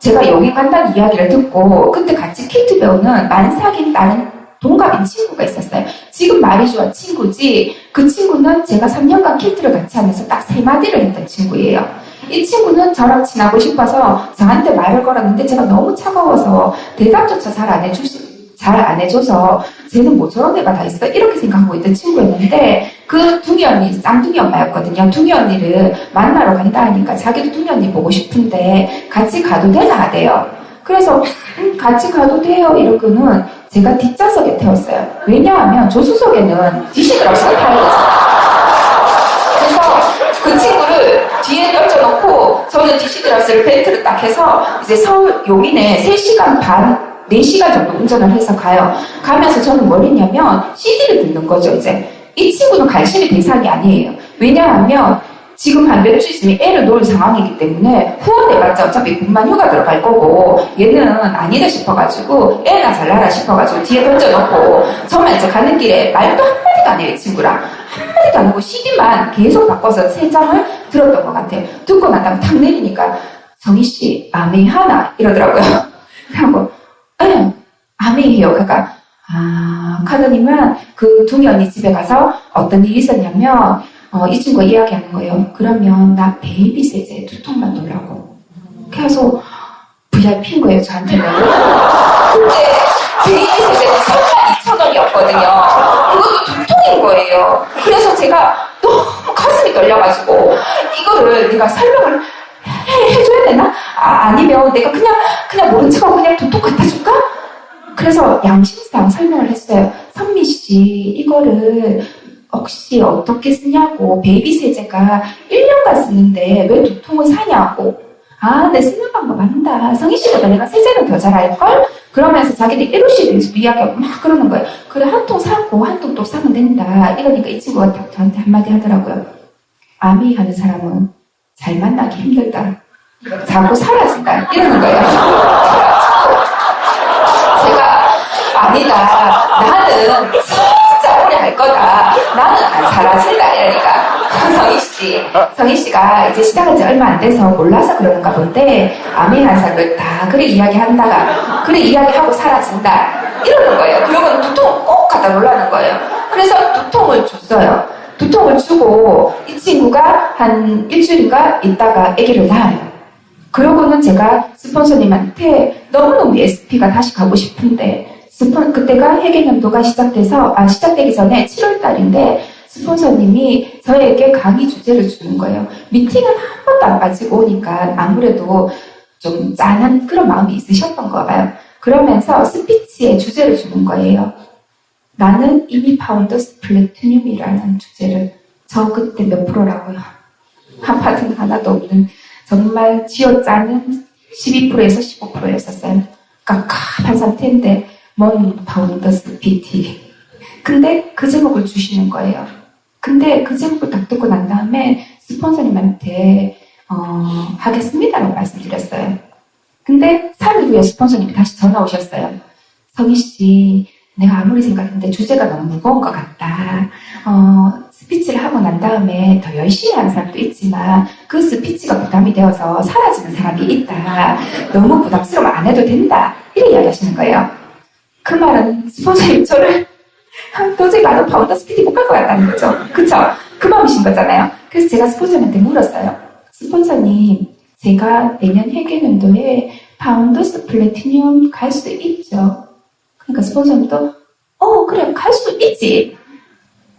제가 여기 간다는 이야기를 듣고 그때 같이 킬트 배우는 만삭인 다른 동갑인 친구가 있었어요. 지금 말이 좋아 친구지 그 친구는 제가 3년간 킬트를 같이 하면서 딱 3마디를 했던 친구예요. 이 친구는 저랑 친하고 싶어서 저한테 말을 걸었는데 제가 너무 차가워서 대답조차 잘 안 해줘서 쟤는 뭐 저런 애가 다 있어 이렇게 생각하고 있던 친구였는데 그 둥이 언니 쌍둥이 엄마였거든요. 둥이 언니를 만나러 간다 하니까 자기도 둥이 언니 보고 싶은데 같이 가도 되나 하대요. 그래서 같이 가도 돼요 이러고는 제가 뒷좌석에 태웠어요. 왜냐하면 조수석에는 디시드랍스가 타야 되잖아요. 그래서 그 친구를 뒤에 떨쳐놓고 저는 디시드랍스를 벨트를 딱 해서 이제 서울 용인에 3시간 반 4시간 정도 운전을 해서 가요. 가면서 저는 뭘 했냐면 CD를 듣는 거죠. 이제 이 친구는 관심이 대상이 아니에요. 왜냐하면 지금 한 몇 주 있으면 애를 놓을 상황이기 때문에 후원해봤자 어차피 군만 휴가 들어갈 거고 얘는 아니다 싶어가지고 애나 잘나라 싶어가지고 뒤에 던져놓고 저만 이제 가는 길에 말도 한마디도 안 해요. 이 친구랑 한마디도 안 하고 CD만 계속 바꿔서 3장을 들었던 것 같아요. 듣고 난 다음에 탁 내리니까 성희씨 아메이 하나 이러더라고요. 그래갖고 네, 아메이해요. 그러니까 카드님은 그 둥이 언니 집에 가서 어떤 일이 있었냐면 이 친구가 이야기하는 거예요. 그러면 나 베이비 세제 2통만 놓으라고. 그래서 VIP인 거예요, 저한테는. 근데 베이비 세제는 32,000원이었거든요. 그것도 2통인 거예요. 그래서 제가 너무 가슴이 떨려가지고 이거를 내가 설명을 해줘야 되나? 아니면 내가 그냥 모른 척하고 그냥 2통 갖다 줄까? 그래서 양심상 설명을 했어요. 선미씨, 이거를 혹시 어떻게 쓰냐고. 베이비 세제가 1년간 쓰는데 왜 2통을 사냐고. 내 쓰는 방법 안다. 성희씨보다 내가 세제는 더 잘 알걸? 그러면서 자기들 1호씨에 대해서 이야기하고 막 그러는 거예요. 그래, 한 통 사고 한 통 또 사면 된다. 이러니까 이 친구가 저한테 한마디 하더라고요. 아미 하는 사람은 잘 만나기 힘들다. 자꾸 사라진다. 이러는 거예요. 제가 아니다. 나는 진짜 오래 할 거다. 나는 안 사라진다. 이러니까 성희씨가 이제 시작한 지 얼마 안 돼서 몰라서 그러는가 본데 아멘 한 사람들 다 그래 이야기한다가 그래 이야기하고 사라진다. 이러는 거예요. 그러고는 2통 꼭 갖다 놓으라는 거예요. 그래서 2통을 줬어요. 2통을 주고 이 친구가 한 일주일인가 있다가 아기를 낳아요. 그러고는 제가 스폰서님한테 너무너무 SP가 다시 가고 싶은데 그때가 회계연도가 시작되기 전에 7월달인데 스폰서님이 저에게 강의 주제를 주는 거예요. 미팅은 한 번도 안 빠지고 오니까 아무래도 좀 짠한 그런 마음이 있으셨던 거 봐요. 그러면서 스피치에 주제를 주는 거예요. 나는 이미 파운더스 플래티늄이라는 주제를 저 그때 몇 프로라고요. 한파트는 하나도 없는 정말 쥐어짜는 12%에서 15%였었어요. 깝깝한 상태인데 뭔 파운더스 PT. 근데 그 제목을 주시는 거예요. 근데 그 제목을 딱 듣고 난 다음에 스폰서님한테 하겠습니다라고 말씀드렸어요. 근데 3일 후에 스폰서님이 다시 전화 오셨어요. 성희씨, 내가 아무리 생각했는데 주제가 너무 무거운 것 같다. 스피치를 하고 난 다음에 더 열심히 하는 사람도 있지만 그 스피치가 부담이 되어서 사라지는 사람이 있다. 너무 부담스러우면 안 해도 된다. 이렇게 이야기하시는 거예요. 그 말은 스폰서님 저를 도저히 나도 파운더스 PT 못 갈 것 같다는 거죠. 그쵸? 그 마음이신 거잖아요. 그래서 제가 스폰서님한테 물었어요. 스폰서님, 제가 내년 회계연도에 파운더스 플래티늄 갈 수 있죠? 그러니까 스폰서님도 그래 갈 수 있지.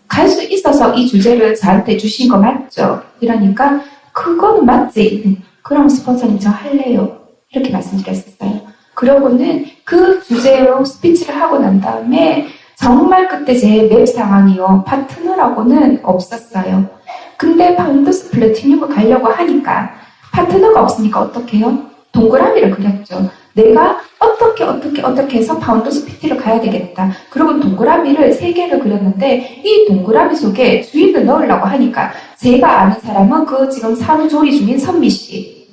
갈 수 있어서 이 주제를 저한테 주신 거 맞죠? 이러니까 그거는 맞지. 그럼 스폰서님 저 할래요. 이렇게 말씀드렸었어요. 그러고는 그 주제로 스피치를 하고 난 다음에 정말 그때 제 맵 상황이요. 파트너라고는 없었어요. 근데 파운더스 플래티늄을 가려고 하니까 파트너가 없으니까 어떻게 해요? 동그라미를 그렸죠. 내가 어떻게 해서 파운더스 PT를 가야 되겠다. 그리고 동그라미를 3개를 그렸는데 이 동그라미 속에 주인을 넣으려고 하니까 제가 아는 사람은 그 지금 산후조리 중인 선미씨,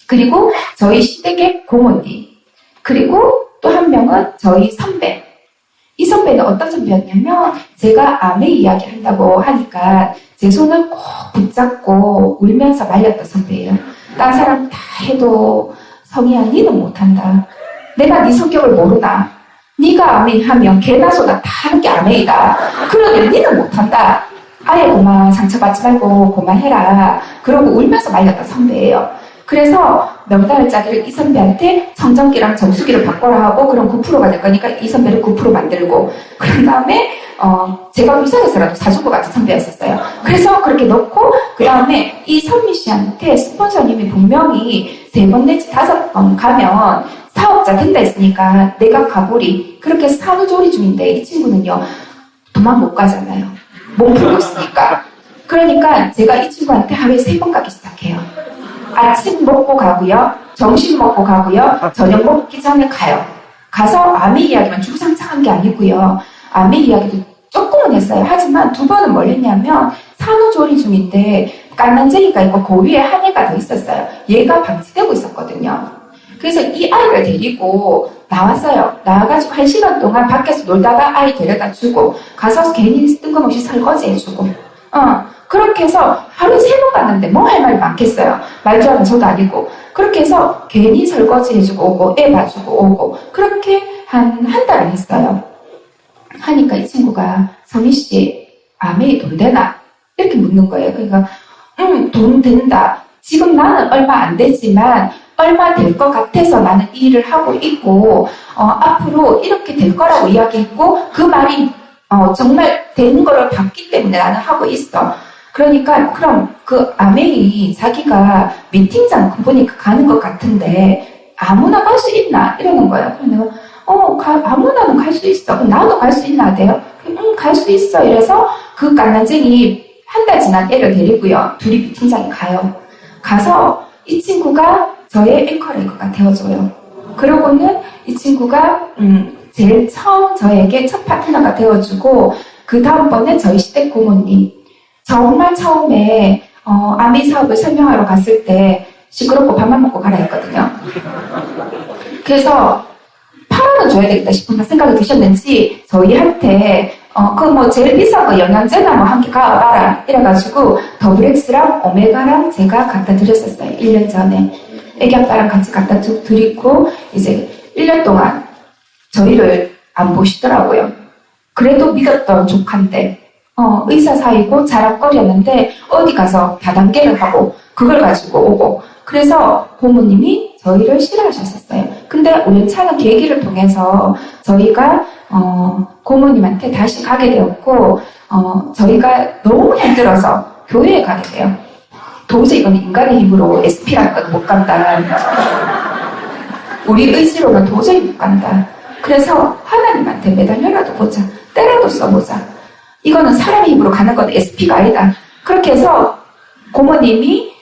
그리고 저희 시댁의 고모님, 그리고 또 한 명은 저희 선배. 이 선배는 어떤 선배였냐면 제가 암의 이야기 한다고 하니까 제 손을 꼭 붙잡고 울면서 말렸던 선배예요. 딴 사람 다 해도 성희야, 니는 못한다. 내가 네 성격을 모르나? 네가 아메이하면 개나 소나 다 하는 게 아메이다. 그러니 니는 못한다. 아예 고마, 상처받지 말고 고마해라. 그러고 울면서 말렸던 선배예요. 그래서 명단을 짜기를 이 선배한테 청정기랑 정수기를 바꿔라 하고, 그럼 9%가 될 거니까 이 선배를 9% 만들고, 그런 다음에 제가 비싸게서라도 사줄 것 같은 선배였었어요. 그래서 그렇게 넣고, 그 다음에 이 선미 씨한테 스폰서님이 분명히 3번 내지 5번 가면 사업자 된다 했으니까 내가 가보리. 그렇게 산후조리 중인데 이 친구는요, 도망 못 가잖아요. 몸 풀고 있으니까. 그러니까 제가 이 친구한테 하루에 3번 가기 시작해요. 아침 먹고 가고요, 점심 먹고 가고요, 저녁 먹기 전에 가요. 가서 아메 이야기만 주구장창한 게 아니고요. 아메 이야기도 조금은 했어요. 하지만 2번은 뭘 했냐면 산후조리 중인데 깐난쟁이가 있고 그 위에 한 애가 더 있었어요. 얘가 방치되고 있었거든요. 그래서 이 아이를 데리고 나왔어요. 나와가지고 1시간 동안 밖에서 놀다가 아이 데려다 주고 가서 괜히 뜬금없이 설거지 해주고 그렇게 해서 하루에 3번 갔는데 뭐 할 말이 많겠어요. 말주하는 저도 아니고. 그렇게 해서 괜히 설거지 해주고 오고 애 봐주고 오고 그렇게 한 달을 했어요. 하니까 이 친구가 성희씨 아메이 돈 되나? 이렇게 묻는 거예요. 그러니까 돈 된다. 지금 나는 얼마 안 되지만 얼마 될 것 같아서 나는 이 일을 하고 있고 앞으로 이렇게 될 거라고 이야기했고 그 말이 정말 되는 거를 봤기 때문에 나는 하고 있어. 그러니까 그럼 그 아메이 자기가 미팅장 보니까 가는 것 같은데 아무나 갈 수 있나? 이러는 거예요. 그래서 내가 아무나는 갈 수 있어. 나도 갈 수 있나 돼요? 갈 수 있어. 이래서 그 깐난쟁이 한 달 지난 애를 데리고요. 둘이 미팅장에 가요. 가서 이 친구가 저의 앵커레이커가 되어줘요. 그러고는 이 친구가 제일 처음 저에게 첫 파트너가 되어주고 그 다음번에 저희 시댁 고모님 정말 처음에 아미 사업을 설명하러 갔을 때 시끄럽고 밥만 먹고 가라 했거든요. 그래서 8원은 줘야 되겠다 싶은 생각이 드셨는지 저희한테 제일 비싼 거 영양제나 뭐 한 개 가봐라 이래가지고 더블엑스랑 오메가랑 제가 갖다 드렸었어요. 1년 전에 애기 아빠랑 같이 갖다 드리고 이제 1년 동안 저희를 안 보시더라고요. 그래도 믿었던 조카인데 의사 사이고 자랑거리였는데 어디 가서 다단계를 하고 그걸 가지고 오고 그래서 고모님이 저희를 싫어하셨었어요. 근데 우연찮은 계기를 통해서 저희가 고모님한테 다시 가게 되었고 저희가 너무 힘들어서 교회에 가게 돼요. 도저히 이건 인간의 힘으로 SP라는 건 못 간다. 우리 의지로는 도저히 못 간다. 그래서 하나님한테 매달려라도 보자. 때라도 써보자. 이거는 사람의 힘으로 가는 건 SP가 아니다. 그렇게 해서 고모님이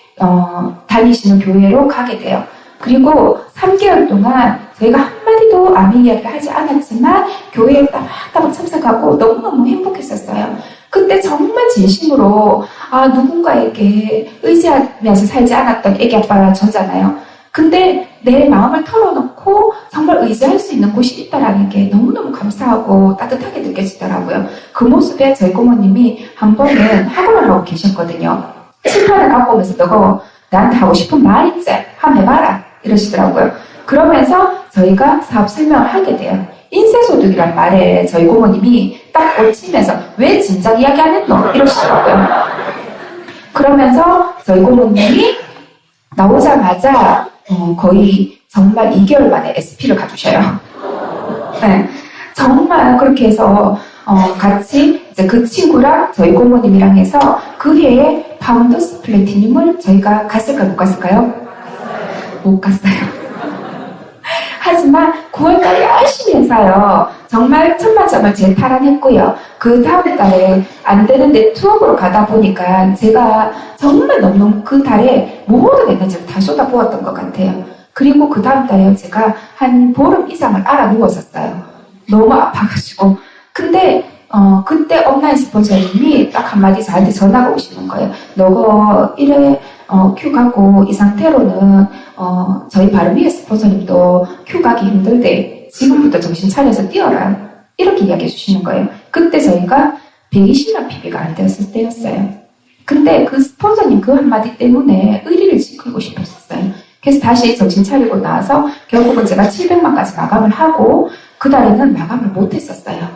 다니시는 교회로 가게 돼요. 그리고 3개월 동안 저희가 한마디도 아멘 이야기를 하지 않았지만 교회에 따박따박 참석하고 너무너무 행복했었어요. 그때 정말 진심으로 누군가에게 의지하면서 살지 않았던 애기 아빠가 저잖아요. 근데 내 마음을 털어놓고 정말 의지할 수 있는 곳이 있다라는 게 너무너무 감사하고 따뜻하게 느껴지더라고요. 그 모습에 저희 고모님이 한 번은 학원을 하고 계셨거든요. 칠판을 갖고 오면서 너가 나한테 하고 싶은 말 있지? 한번 해봐라 이러시더라고요. 그러면서 저희가 사업 설명을 하게 돼요. 인쇄소득이란 말에 저희 고모님이 딱 꽂히면서 왜 진작 이야기 안 했노? 이러시더라고요. 그러면서 저희 고모님이 나오자마자 거의 정말 2개월 만에 SP를 가주셔요. 네, 정말 그렇게 해서 같이 이제 그 친구랑 저희 고모님이랑 해서 그 해에 파운더스 플래티늄을 저희가 갔을까요? 못 갔을까요? 못 갔어요. 하지만 9월달에 열심히 해서요. 정말 천만점을 재탈환했고요. 그 다음 달에 안 되는데 투업으로 가다 보니까 제가 정말 너무너무 그 달에 모든 에너지를 다 쏟아부었던 것 같아요. 그리고 그 다음 달에 제가 한 보름 이상을 알아 누웠었어요. 너무 아파가지고. 근데 그때 업라인 스폰서님이 딱 한마디 저한테 전화가 오시는 거예요. 너가 이래 큐 가고 이 상태로는 저희 바르미의 스폰서님도 큐 가기 힘들대. 지금부터 정신 차려서 뛰어라. 이렇게 이야기해 주시는 거예요. 그때 저희가 120만 PB가 안 되었을 때였어요. 근데 그 스폰서님 그 한마디 때문에 의리를 지키고 싶었어요. 그래서 다시 정신 차리고 나와서 결국은 제가 700만까지 마감을 하고 그 달에는 마감을 못했었어요.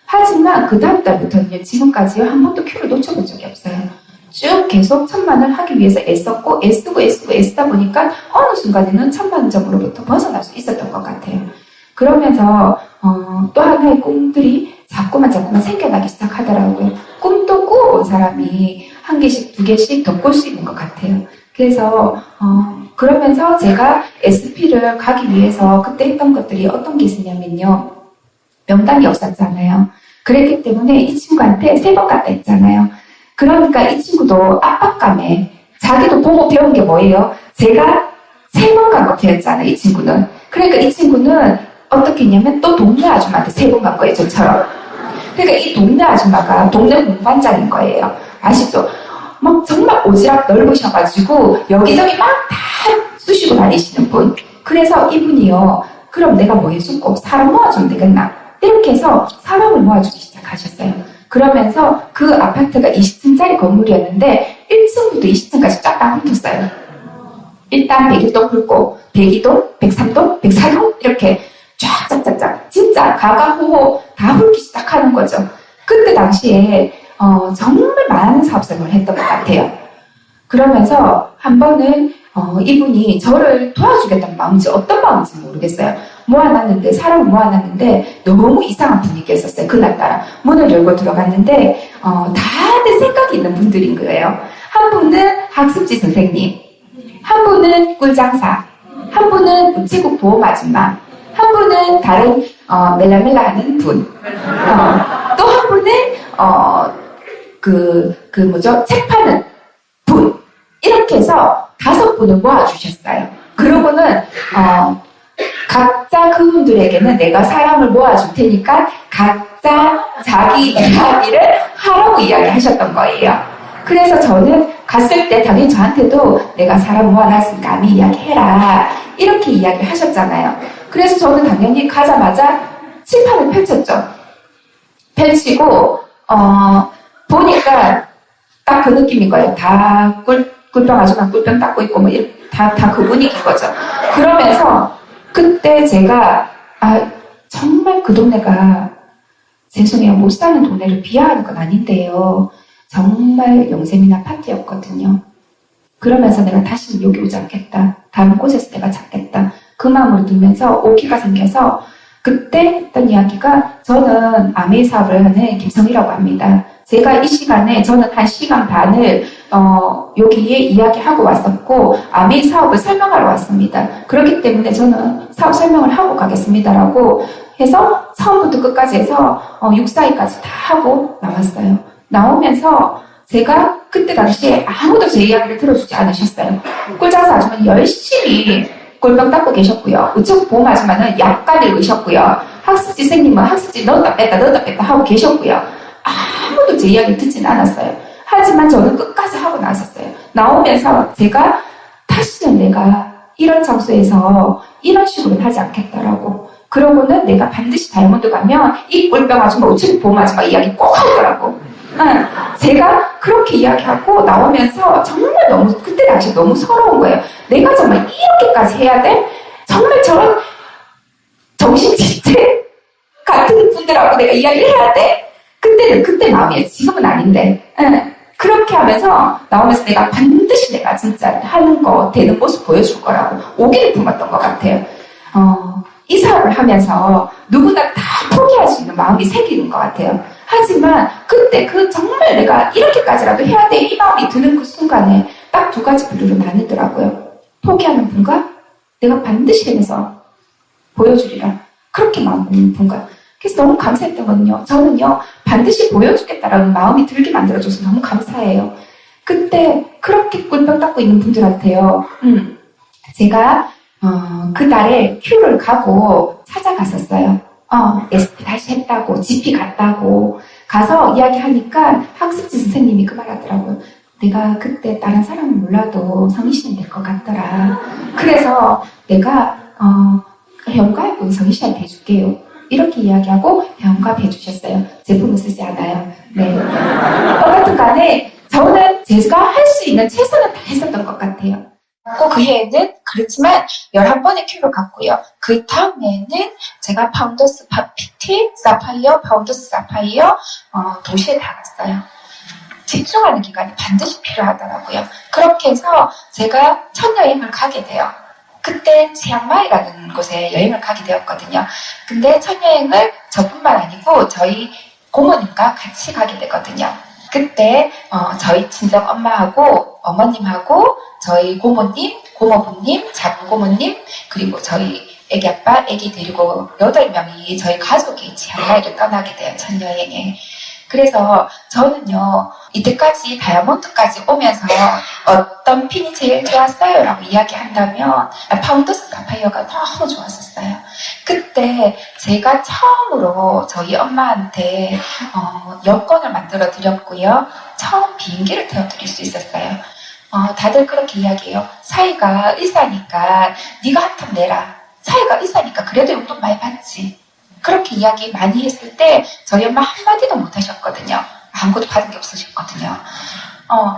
하지만 그 다음 달부터는 지금까지요 한 번도 큐를 놓쳐본 적이 없어요. 쭉 계속 1000만을 하기 위해서 애쓰고 애쓰다 보니까 어느 순간에는 1000만 점으로부터 벗어날 수 있었던 것 같아요. 그러면서 또 하나의 꿈들이 자꾸만 생겨나기 시작하더라고요. 꿈도 꾸어본 사람이 한 개씩 두 개씩 더 꿀 수 있는 것 같아요. 그래서 그러면서 제가 SP를 가기 위해서 그때 했던 것들이 어떤 게 있었냐면요. 명단이 없었잖아요. 그랬기 때문에 이 친구한테 3번 갔다 했잖아요. 그러니까 이 친구도 압박감에 자기도 보고 배운 게 뭐예요? 제가 3번 간 거 배웠잖아요. 이 친구는. 그러니까 이 친구는 어떻게 했냐면 또 동네 아줌마한테 3번 간 거예요. 저처럼. 그러니까 이 동네 아줌마가 동네 공반장인 거예요. 아시죠? 막 정말 오지랖 넓으셔가지고 여기저기 막 다 쑤시고 다니시는 분. 그래서 이분이요. 그럼 내가 뭐 해주고 사람 모아주면 되겠나? 이렇게 해서 사람을 모아주기 시작하셨어요. 그러면서 그 아파트가 20층짜리 건물이었는데 1층부터 20층까지 쫙 다 훑었어요. 일단 101동 훑고 102동, 103동, 104동 이렇게 쫙 진짜 가가호호 다 훑기 시작하는 거죠. 그때 당시에 정말 많은 사업생활을 했던 것 같아요. 그러면서 한 번은 이분이 저를 도와주겠다는 마음인지 어떤 마음인지 모르겠어요. 사람을 모아놨는데 너무 이상한 분위기였었어요. 그날따라 문을 열고 들어갔는데 다들 생각이 있는 분들인 거예요. 한 분은 학습지 선생님, 한 분은 꿀장사, 한 분은 우체국 보험 아줌마, 한 분은 다른 멜라멜라 하는 분, 또 한 분은 책 파는 분, 이렇게 해서 5분을 모아주셨어요. 그러고는 각자 그분들에게는 내가 사람을 모아줄 테니까 각자 자기 이야기를 하라고 이야기하셨던 거예요. 그래서 저는 갔을 때 당연히 저한테도 내가 사람 모아놨으니까 남이 이야기해라 이렇게 이야기를 하셨잖아요. 그래서 저는 당연히 가자마자 칠판을 펼쳤죠. 펼치고 보니까 딱 그 느낌인 거예요. 다 꿀병 아줌마 꿀병 닦고 있고 다 그 분위기인 거죠. 그러면서 그때 제가 정말 그 동네가 죄송해요. 못 사는 동네를 비하하는 건 아닌데요. 정말 영세민 아파트였거든요. 그러면서 내가 다시는 여기 오지 않겠다. 다른 곳에서 내가 찾겠다. 그 마음으로 들면서 오기가 생겨서 그때 했던 이야기가 저는 아메이 사업을 하는 김성희라고 합니다. 제가 이 시간에 저는 1시간 반을 여기에 이야기하고 왔었고 아메이 사업을 설명하러 왔습니다. 그렇기 때문에 저는 사업 설명을 하고 가겠습니다라고 해서 처음부터 끝까지 해서 642까지 다 하고 나왔어요. 나오면서 제가 그때 당시에 아무도 제 이야기를 들어주지 않으셨어요. 꿀장사 아줌마는 열심히 꿀병 닦고 계셨고요. 우체국 보험 아줌마는 약간 읽으셨고요. 학습지 선생님은 학습지 넣었다 뺐다 하고 계셨고요. 아무도 제 이야기를 듣진 않았어요. 하지만 저는 끝까지 하고 나섰어요. 나오면서 제가 다시는 내가 이런 장소에서 이런 식으로는 하지 않겠다라고. 그러고는 내가 반드시 다이아몬드 가면 이 꿀병 아줌마 우체국 보험 아줌마 이야기 꼭 하더라고. 제가 그렇게 이야기하고 나오면서 정말 그때 당시 너무 서러운 거예요. 내가 정말 이렇게까지 해야 돼? 정말 저런 정신지체 같은 분들하고 내가 이야기를 해야 돼? 그때 마음이에요. 지금은 아닌데. 그렇게 하면서 나오면서 내가 반드시 내가 진짜 하는 거 되는 모습 보여줄 거라고 오기를 품었던 것 같아요. 이 사업을 하면서 누구나 다 포기할 수 있는 마음이 생기는 것 같아요. 하지만 그때 정말 내가 이렇게까지라도 해야 돼 이 마음이 드는 그 순간에 딱 2가지 부류로 나누더라고요. 포기하는 분과 내가 반드시 해내서 보여주리라. 그렇게 마음 먹는 분과. 그래서 너무 감사했던 거는요. 저는요. 반드시 보여주겠다라는 마음이 들게 만들어줘서 너무 감사해요. 그때 그렇게 꿀병 닦고 있는 분들한테요. 제가 그 달에 큐를 가고 찾아갔었어요. SP 다시 했다고, GP 갔다고 가서 이야기하니까 학습지 선생님이 그 말 하더라고요. 내가 그때 다른 사람은 몰라도 성희 씨는 될 것 같더라. 그래서 내가 회원가입은 성희 씨한테 해줄게요. 이렇게 이야기하고 회원가입 해주셨어요. 제품은 쓰지 않아요. 네. 어쨌든 간에 저는 제가 할 수 있는 최선을 다했었던 것 같아요. 그 해에는 그렇지만 11번의 큐를 갔고요. 그 다음 해에는 제가 파운더스 PT, 사파이어, 파운더스 사파이어 동시에 다 갔어요. 집중하는 기간이 반드시 필요하더라고요. 그렇게 해서 제가 첫 여행을 가게 돼요. 그때 치앙마이라는 곳에 여행을 가게 되었거든요. 근데 첫 여행을 저뿐만 아니고 저희 고모님과 같이 가게 되거든요. 그때 저희 친정 엄마하고 어머님하고 저희 고모님, 고모부님, 작은 고모님 그리고 저희 애기 아빠, 애기 데리고 8명이 저희 가족이 치앙마이를 떠나게 돼요. 첫 여행에. 그래서 저는요, 이때까지 다이아몬드까지 오면서 어떤 핀이 제일 좋았어요? 라고 이야기한다면 파운더스 사파이어가 너무 좋았었어요. 그때 제가 처음으로 저희 엄마한테 여권을 만들어 드렸고요. 처음 비행기를 태워드릴 수 있었어요. 다들 그렇게 이야기해요. 사이가 의사니까 네가 한 턱 내라. 사이가 의사니까 그래도 용돈 많이 받지. 그렇게 이야기 많이 했을 때 저희 엄마 한마디도 못 하셨거든요. 아무것도 받은 게 없으셨거든요.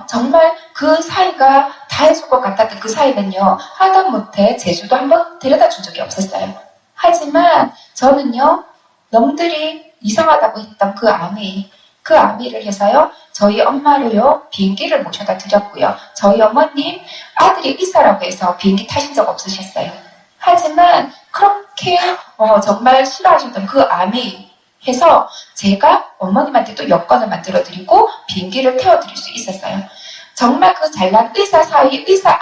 정말 그 사이가 다 해줄 것 같았던 그 사이는요, 하다못해 제주도 한번 데려다 준 적이 없었어요. 하지만 저는요, 놈들이 이상하다고 했던 그 아미를 해서요, 저희 엄마를요, 비행기를 모셔다 드렸고요. 저희 어머님, 아들이 의사라고 해서 비행기 타신 적 없으셨어요. 하지만 그렇게 정말 싫어하셨던 그 아미 해서 제가 어머님한테 또 여권을 만들어드리고 비행기를 태워드릴 수 있었어요. 정말 그 잘난 의사 사이 의사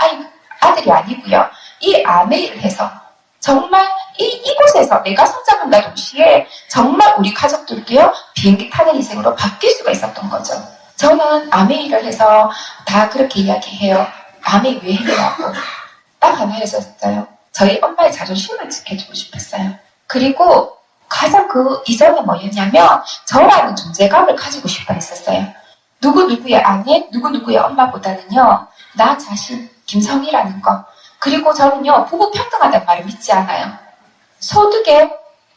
아들이 아니고요. 이 아메이를 해서 정말 이곳에서 내가 성장한다 동시에 정말 우리 가족들도요 비행기 타는 인생으로 바뀔 수가 있었던 거죠. 저는 아메이를 해서 다 그렇게 이야기해요. 아메이 왜 했냐고. 딱 하나 했었어요. 저희 엄마의 자존심을 지켜주고 싶었어요. 그리고 가장 그 이전에 뭐였냐면 저라는 존재감을 가지고 싶어 했었어요. 누구누구의 아내, 누구누구의 엄마보다는요. 나 자신, 김성이라는 거. 그리고 저는요. 부부 평등하다는 말을 믿지 않아요. 소득에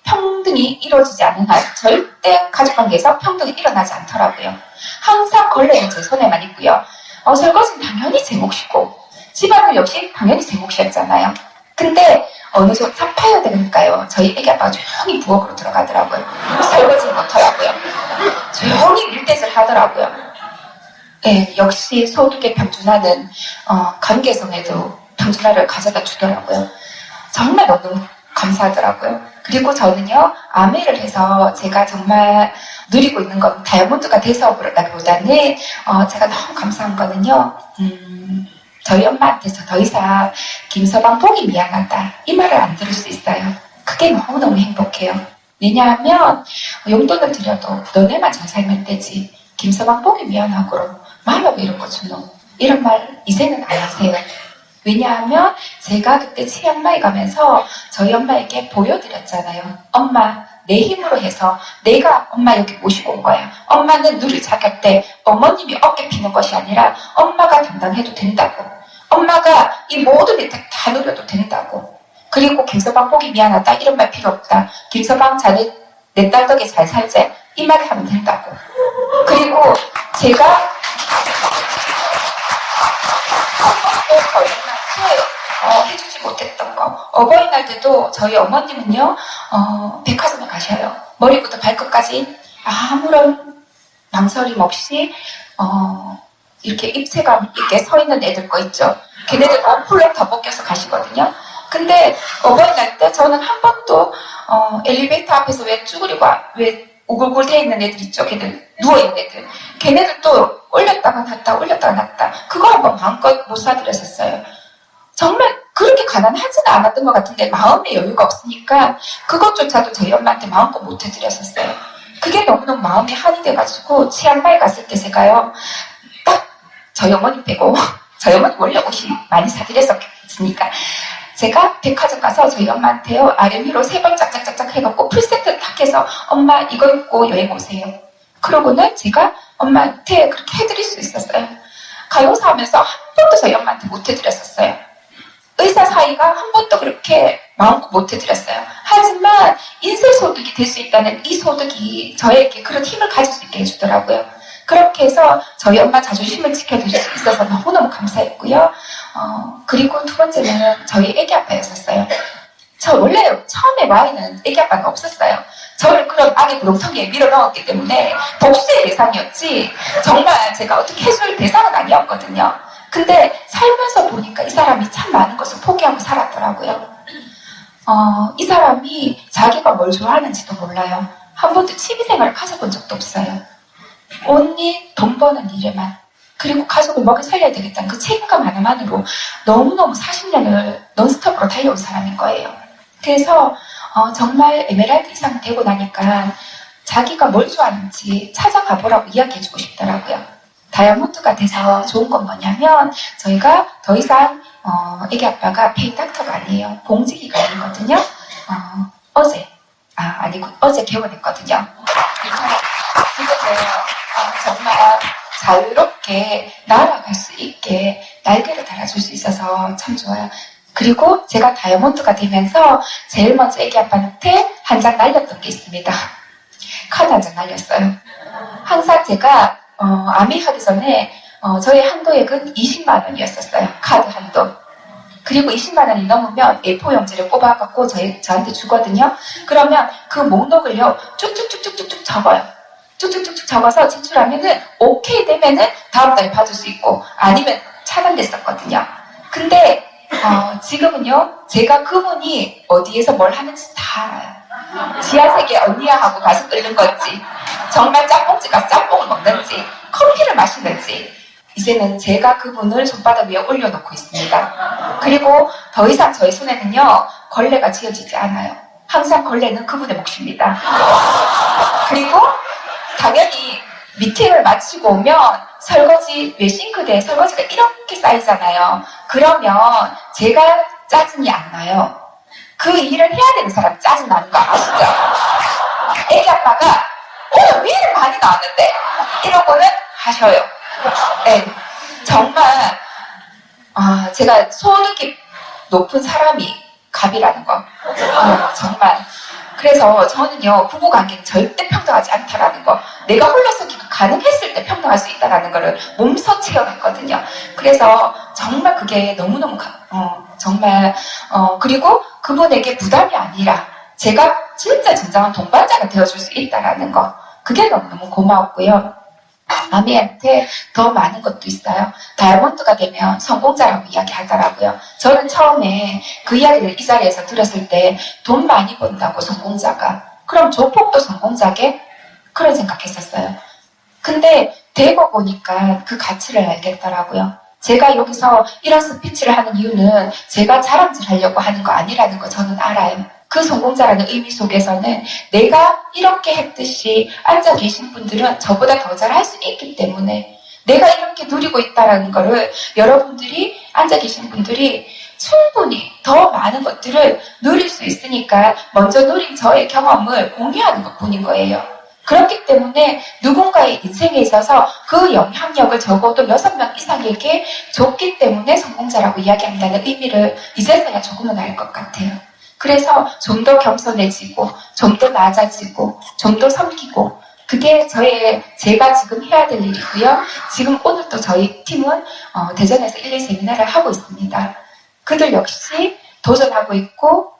평등이 이루어지지 않는 한 절대 가족관계에서 평등이 일어나지 않더라고요. 항상 걸레는 제 손에만 있고요. 설거지는 당연히 제 몫이고 집안일 역시 당연히 제 몫이었잖아요. 근데 어느 정도 사파이어 되니까요. 저희 애기 아빠가 조용히 부엌으로 들어가더라고요. 설거지 못하더라고요. 조용히 일대질 하더라고요. 네, 역시 소득에 평준화는 관계성에도 평준화를 가져다 주더라고요. 정말 너무 감사하더라고요. 그리고 저는요. 아메를 해서 제가 정말 누리고 있는 건 다이아몬드가 돼서보다는 제가 너무 감사한 거는요. 저희 엄마한테서 더 이상 김서방 보기 미안하다 이 말을 안 들을 수 있어요. 그게 너무너무 행복해요. 왜냐하면 용돈을 드려도 너네만 잘 살면 되지 김서방 보기 미안하고 마음에 왜 이런 거 주노 이런 말 이제는 안 하세요. 왜냐하면 제가 그때 치앙마이 가면서 저희 엄마에게 보여드렸잖아요. 엄마 내 힘으로 해서 내가 엄마 여기 모시고 온 거야. 엄마는 누릴 자격 때 어머님이 어깨 피는 것이 아니라 엄마가 담당해도 된다고. 엄마가 이 모든 혜택 다 누려도 된다고. 그리고 김서방 보기 미안하다 이런 말 필요 없다. 김서방 자네 내 딸 덕에 잘 살자 이 말을 하면 된다고. 그리고 제가 저희한테 해주지 못했던 거 어버이날 때도 저희 어머님은요 백화점에 가셔요. 머리부터 발끝까지 아무런 망설임 없이 이렇게 입체감 있게 서 있는 애들 거 있죠. 걔네들 폴록 다 벗겨서 가시거든요. 근데 어버이날 때 저는 한 번도 엘리베이터 앞에서 왜 쭈그리고 왜 우글우글 돼 있는 애들 있죠. 걔들 누워있는 애들. 걔네들도 올렸다가 놨다 올렸다가 놨다. 그거 한번 마음껏 못 사드렸었어요. 정말 그렇게 가난하지는 않았던 것 같은데 마음의 여유가 없으니까 그것조차도 저희 엄마한테 마음껏 못 해드렸었어요. 그게 너무너무 마음이 한이 돼가지고 치앙마이 갔을 때 제가요 딱 저희 어머니 빼고 저희 어머니 원래 옷이 많이 사드렸었으니까 제가 백화점 가서 저희 엄마한테요 아래 위로 3번 짝짝짝짝 해갖고 풀세트 딱 해서 엄마 이거 입고 여행 오세요. 그러고는 제가 엄마한테 그렇게 해드릴 수 있었어요. 가요사 하면서 한 번도 저희 엄마한테 못 해드렸었어요. 의사 사이가 한 번도 그렇게 마음껏 못 해드렸어요. 하지만 인쇄소득이 될 수 있다는 이 소득이 저에게 그런 힘을 가질 수 있게 해주더라고요. 그렇게 해서 저희 엄마 자존심을 지켜줄 수 있어서 너무너무 감사했고요. 그리고 두 번째는 저희 애기 아빠였었어요. 저 원래 처음에 와이는 애기 아빠가 없었어요. 저를 그런 악의 구렁텅이에 밀어넣었기 때문에 복수의 대상이었지 정말 제가 어떻게 해줄 대상은 아니었거든요. 근데 살면서 보니까 이 사람이 참 많은 것을 포기하고 살았더라고요. 이 사람이 자기가 뭘 좋아하는지도 몰라요. 한 번도 취미생활을 가져본 적도 없어요. 온리 돈 버는 일에만, 그리고 가족을 먹여 살려야 되겠다는 그 책임감 하나만으로 너무너무 40년을 넌스톱으로 달려온 사람인 거예요. 그래서 정말 에메랄드 이상 되고 나니까 자기가 뭘 좋아하는지 찾아가 보라고 이야기해주고 싶더라고요. 다이아몬드가 돼서 좋은 건 뭐냐면 저희가 더 이상 애기 아빠가 페이 닥터가 아니에요. 봉지기가 아니거든요. 어제 개원했거든요. 그래서 지금은 정말 자유롭게 날아갈 수 있게 날개를 달아줄 수 있어서 참 좋아요. 그리고 제가 다이아몬드가 되면서 제일 먼저 애기 아빠한테 한 장 날렸던 게 있습니다. 카드 한 장 날렸어요. 항상 제가 아미 하기 전에 저의 한도액은 20만 원이었었어요. 카드 한도. 그리고 20만 원이 넘으면 A4 용지를 뽑아갖고 저한테 주거든요. 그러면 그 목록을요 쭉쭉쭉쭉쭉 적어요. 쭉쭉쭉쭉 적어서 제출하면은 오케이 되면은 다음 달에 받을 수 있고 아니면 차단됐었거든요. 근데 지금은요 제가 그분이 어디에서 뭘 하는지 다 알아요. 지하세계 언니야 하고 가서 끓는 건지 정말 짬뽕집 가서 짬뽕을 먹는지 커피를 마시는지 이제는 제가 그분을 손바닥 위에 올려놓고 있습니다. 그리고 더 이상 저희 손에는요 걸레가 지어지지 않아요. 항상 걸레는 그분의 몫입니다. 그리고 당연히 미팅을 마치고 오면 설거지, 싱크대에 설거지가 이렇게 쌓이잖아요. 그러면 제가 짜증이 안 나요. 그 일을 해야 되는 사람이 짜증 나는 거 아시죠? 애기 아빠가 오늘 왜 이렇게 많이 나왔는데? 이러고는 하셔요. 네, 정말 제가 소득이 높은 사람이 갑이라는 거 정말 그래서 저는요 부부관계는 절대 평등하지 않다라는 거 내가 홀로서기가 가능했을 때 평등할 수 있다라는 거를 몸소 체험했거든요. 그래서 정말 그게 너무너무 정말 그리고 그분에게 부담이 아니라 제가 진짜 진정한 동반자가 되어줄 수 있다라는 거 그게 너무너무 고마웠고요. 아미한테 더 많은 것도 있어요. 다이아몬드가 되면 성공자라고 이야기하더라고요. 저는 처음에 그 이야기를 이 자리에서 들었을 때 돈 많이 번다고 성공자가 그럼 조폭도 성공자게? 그런 생각했었어요. 근데 되고 보니까 그 가치를 알겠더라고요. 제가 여기서 이런 스피치를 하는 이유는 제가 자랑질 하려고 하는 거 아니라는 거 저는 알아요. 그 성공자라는 의미 속에서는 내가 이렇게 했듯이 앉아 계신 분들은 저보다 더 잘할 수 있기 때문에 내가 이렇게 누리고 있다는 거를 여러분들이 앉아 계신 분들이 충분히 더 많은 것들을 누릴 수 있으니까 먼저 누린 저의 경험을 공유하는 것뿐인 거예요. 그렇기 때문에 누군가의 인생에 있어서 그 영향력을 적어도 6명 이상에게 줬기 때문에 성공자라고 이야기한다는 의미를 이제서야 조금은 알 것 같아요. 그래서 좀 더 겸손해지고 좀 더 낮아지고 좀 더 섬기고 그게 제가 지금 해야 될 일이고요. 지금 오늘도 저희 팀은 대전에서 1, 2 세미나를 하고 있습니다. 그들 역시 도전하고 있고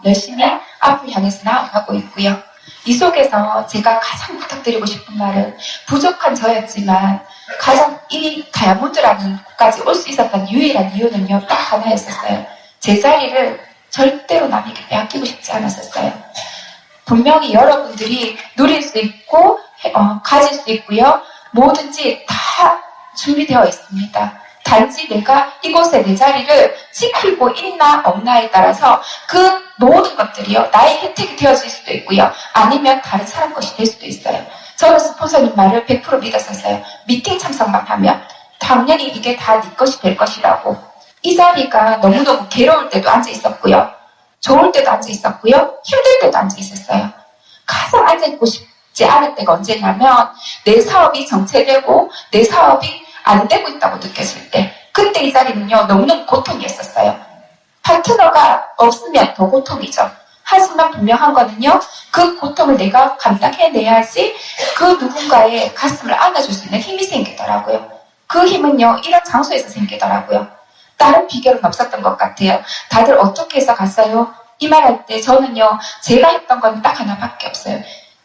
열심히 앞을 향해서 나아가고 있고요. 이 속에서 제가 가장 부탁드리고 싶은 말은 부족한 저였지만 가장 이 다이아몬드라는 곳까지 올 수 있었던 유일한 이유는요. 딱 하나였었어요. 제 자리를 절대로 남에게 빼앗기고 싶지 않았었어요. 분명히 여러분들이 누릴 수 있고 가질 수 있고요. 뭐든지 다 준비되어 있습니다. 단지 내가 이곳에 내 자리를 지키고 있나 없나에 따라서 그 모든 것들이요. 나의 혜택이 되어질 수도 있고요. 아니면 다른 사람 것이 될 수도 있어요. 저는 스폰서님 말을 100% 믿었었어요. 미팅 참석만 하면 당연히 이게 다 네 것이 될 것이라고. 이 자리가 너무너무 괴로울 때도 앉아 있었고요. 좋을 때도 앉아 있었고요. 힘들 때도 앉아 있었어요. 가장 앉아 있고 싶지 않을 때가 언제냐면 내 사업이 정체되고 내 사업이 안 되고 있다고 느껴질 때 그때 이 자리는요 너무너무 고통이었었어요. 파트너가 없으면 더 고통이죠. 하지만 분명한 거는요, 그 고통을 내가 감당해내야지 그 누군가의 가슴을 안아줄 수 있는 힘이 생기더라고요. 그 힘은요, 이런 장소에서 생기더라고요. 다른 비결은 없었던 것 같아요. 다들 어떻게 해서 갔어요? 이 말할 때 저는요, 제가 했던 건 딱 하나밖에 없어요.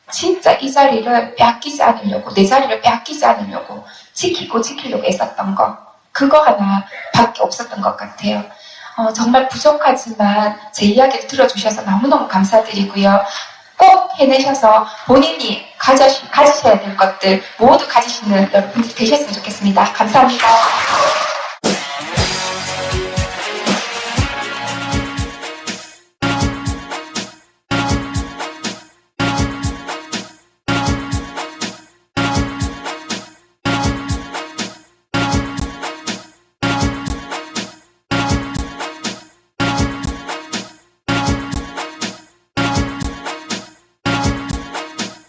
진짜 이 자리를 빼앗기지 않으려고, 내 자리를 빼앗기지 않으려고 지키려고 애썼던 거, 그거 하나밖에 없었던 것 같아요. 정말 부족하지만 제 이야기를 들어주셔서 너무너무 감사드리고요. 꼭 해내셔서 본인이 가지셔야 될 것들 모두 가지시는 여러분들이 되셨으면 좋겠습니다. 감사합니다.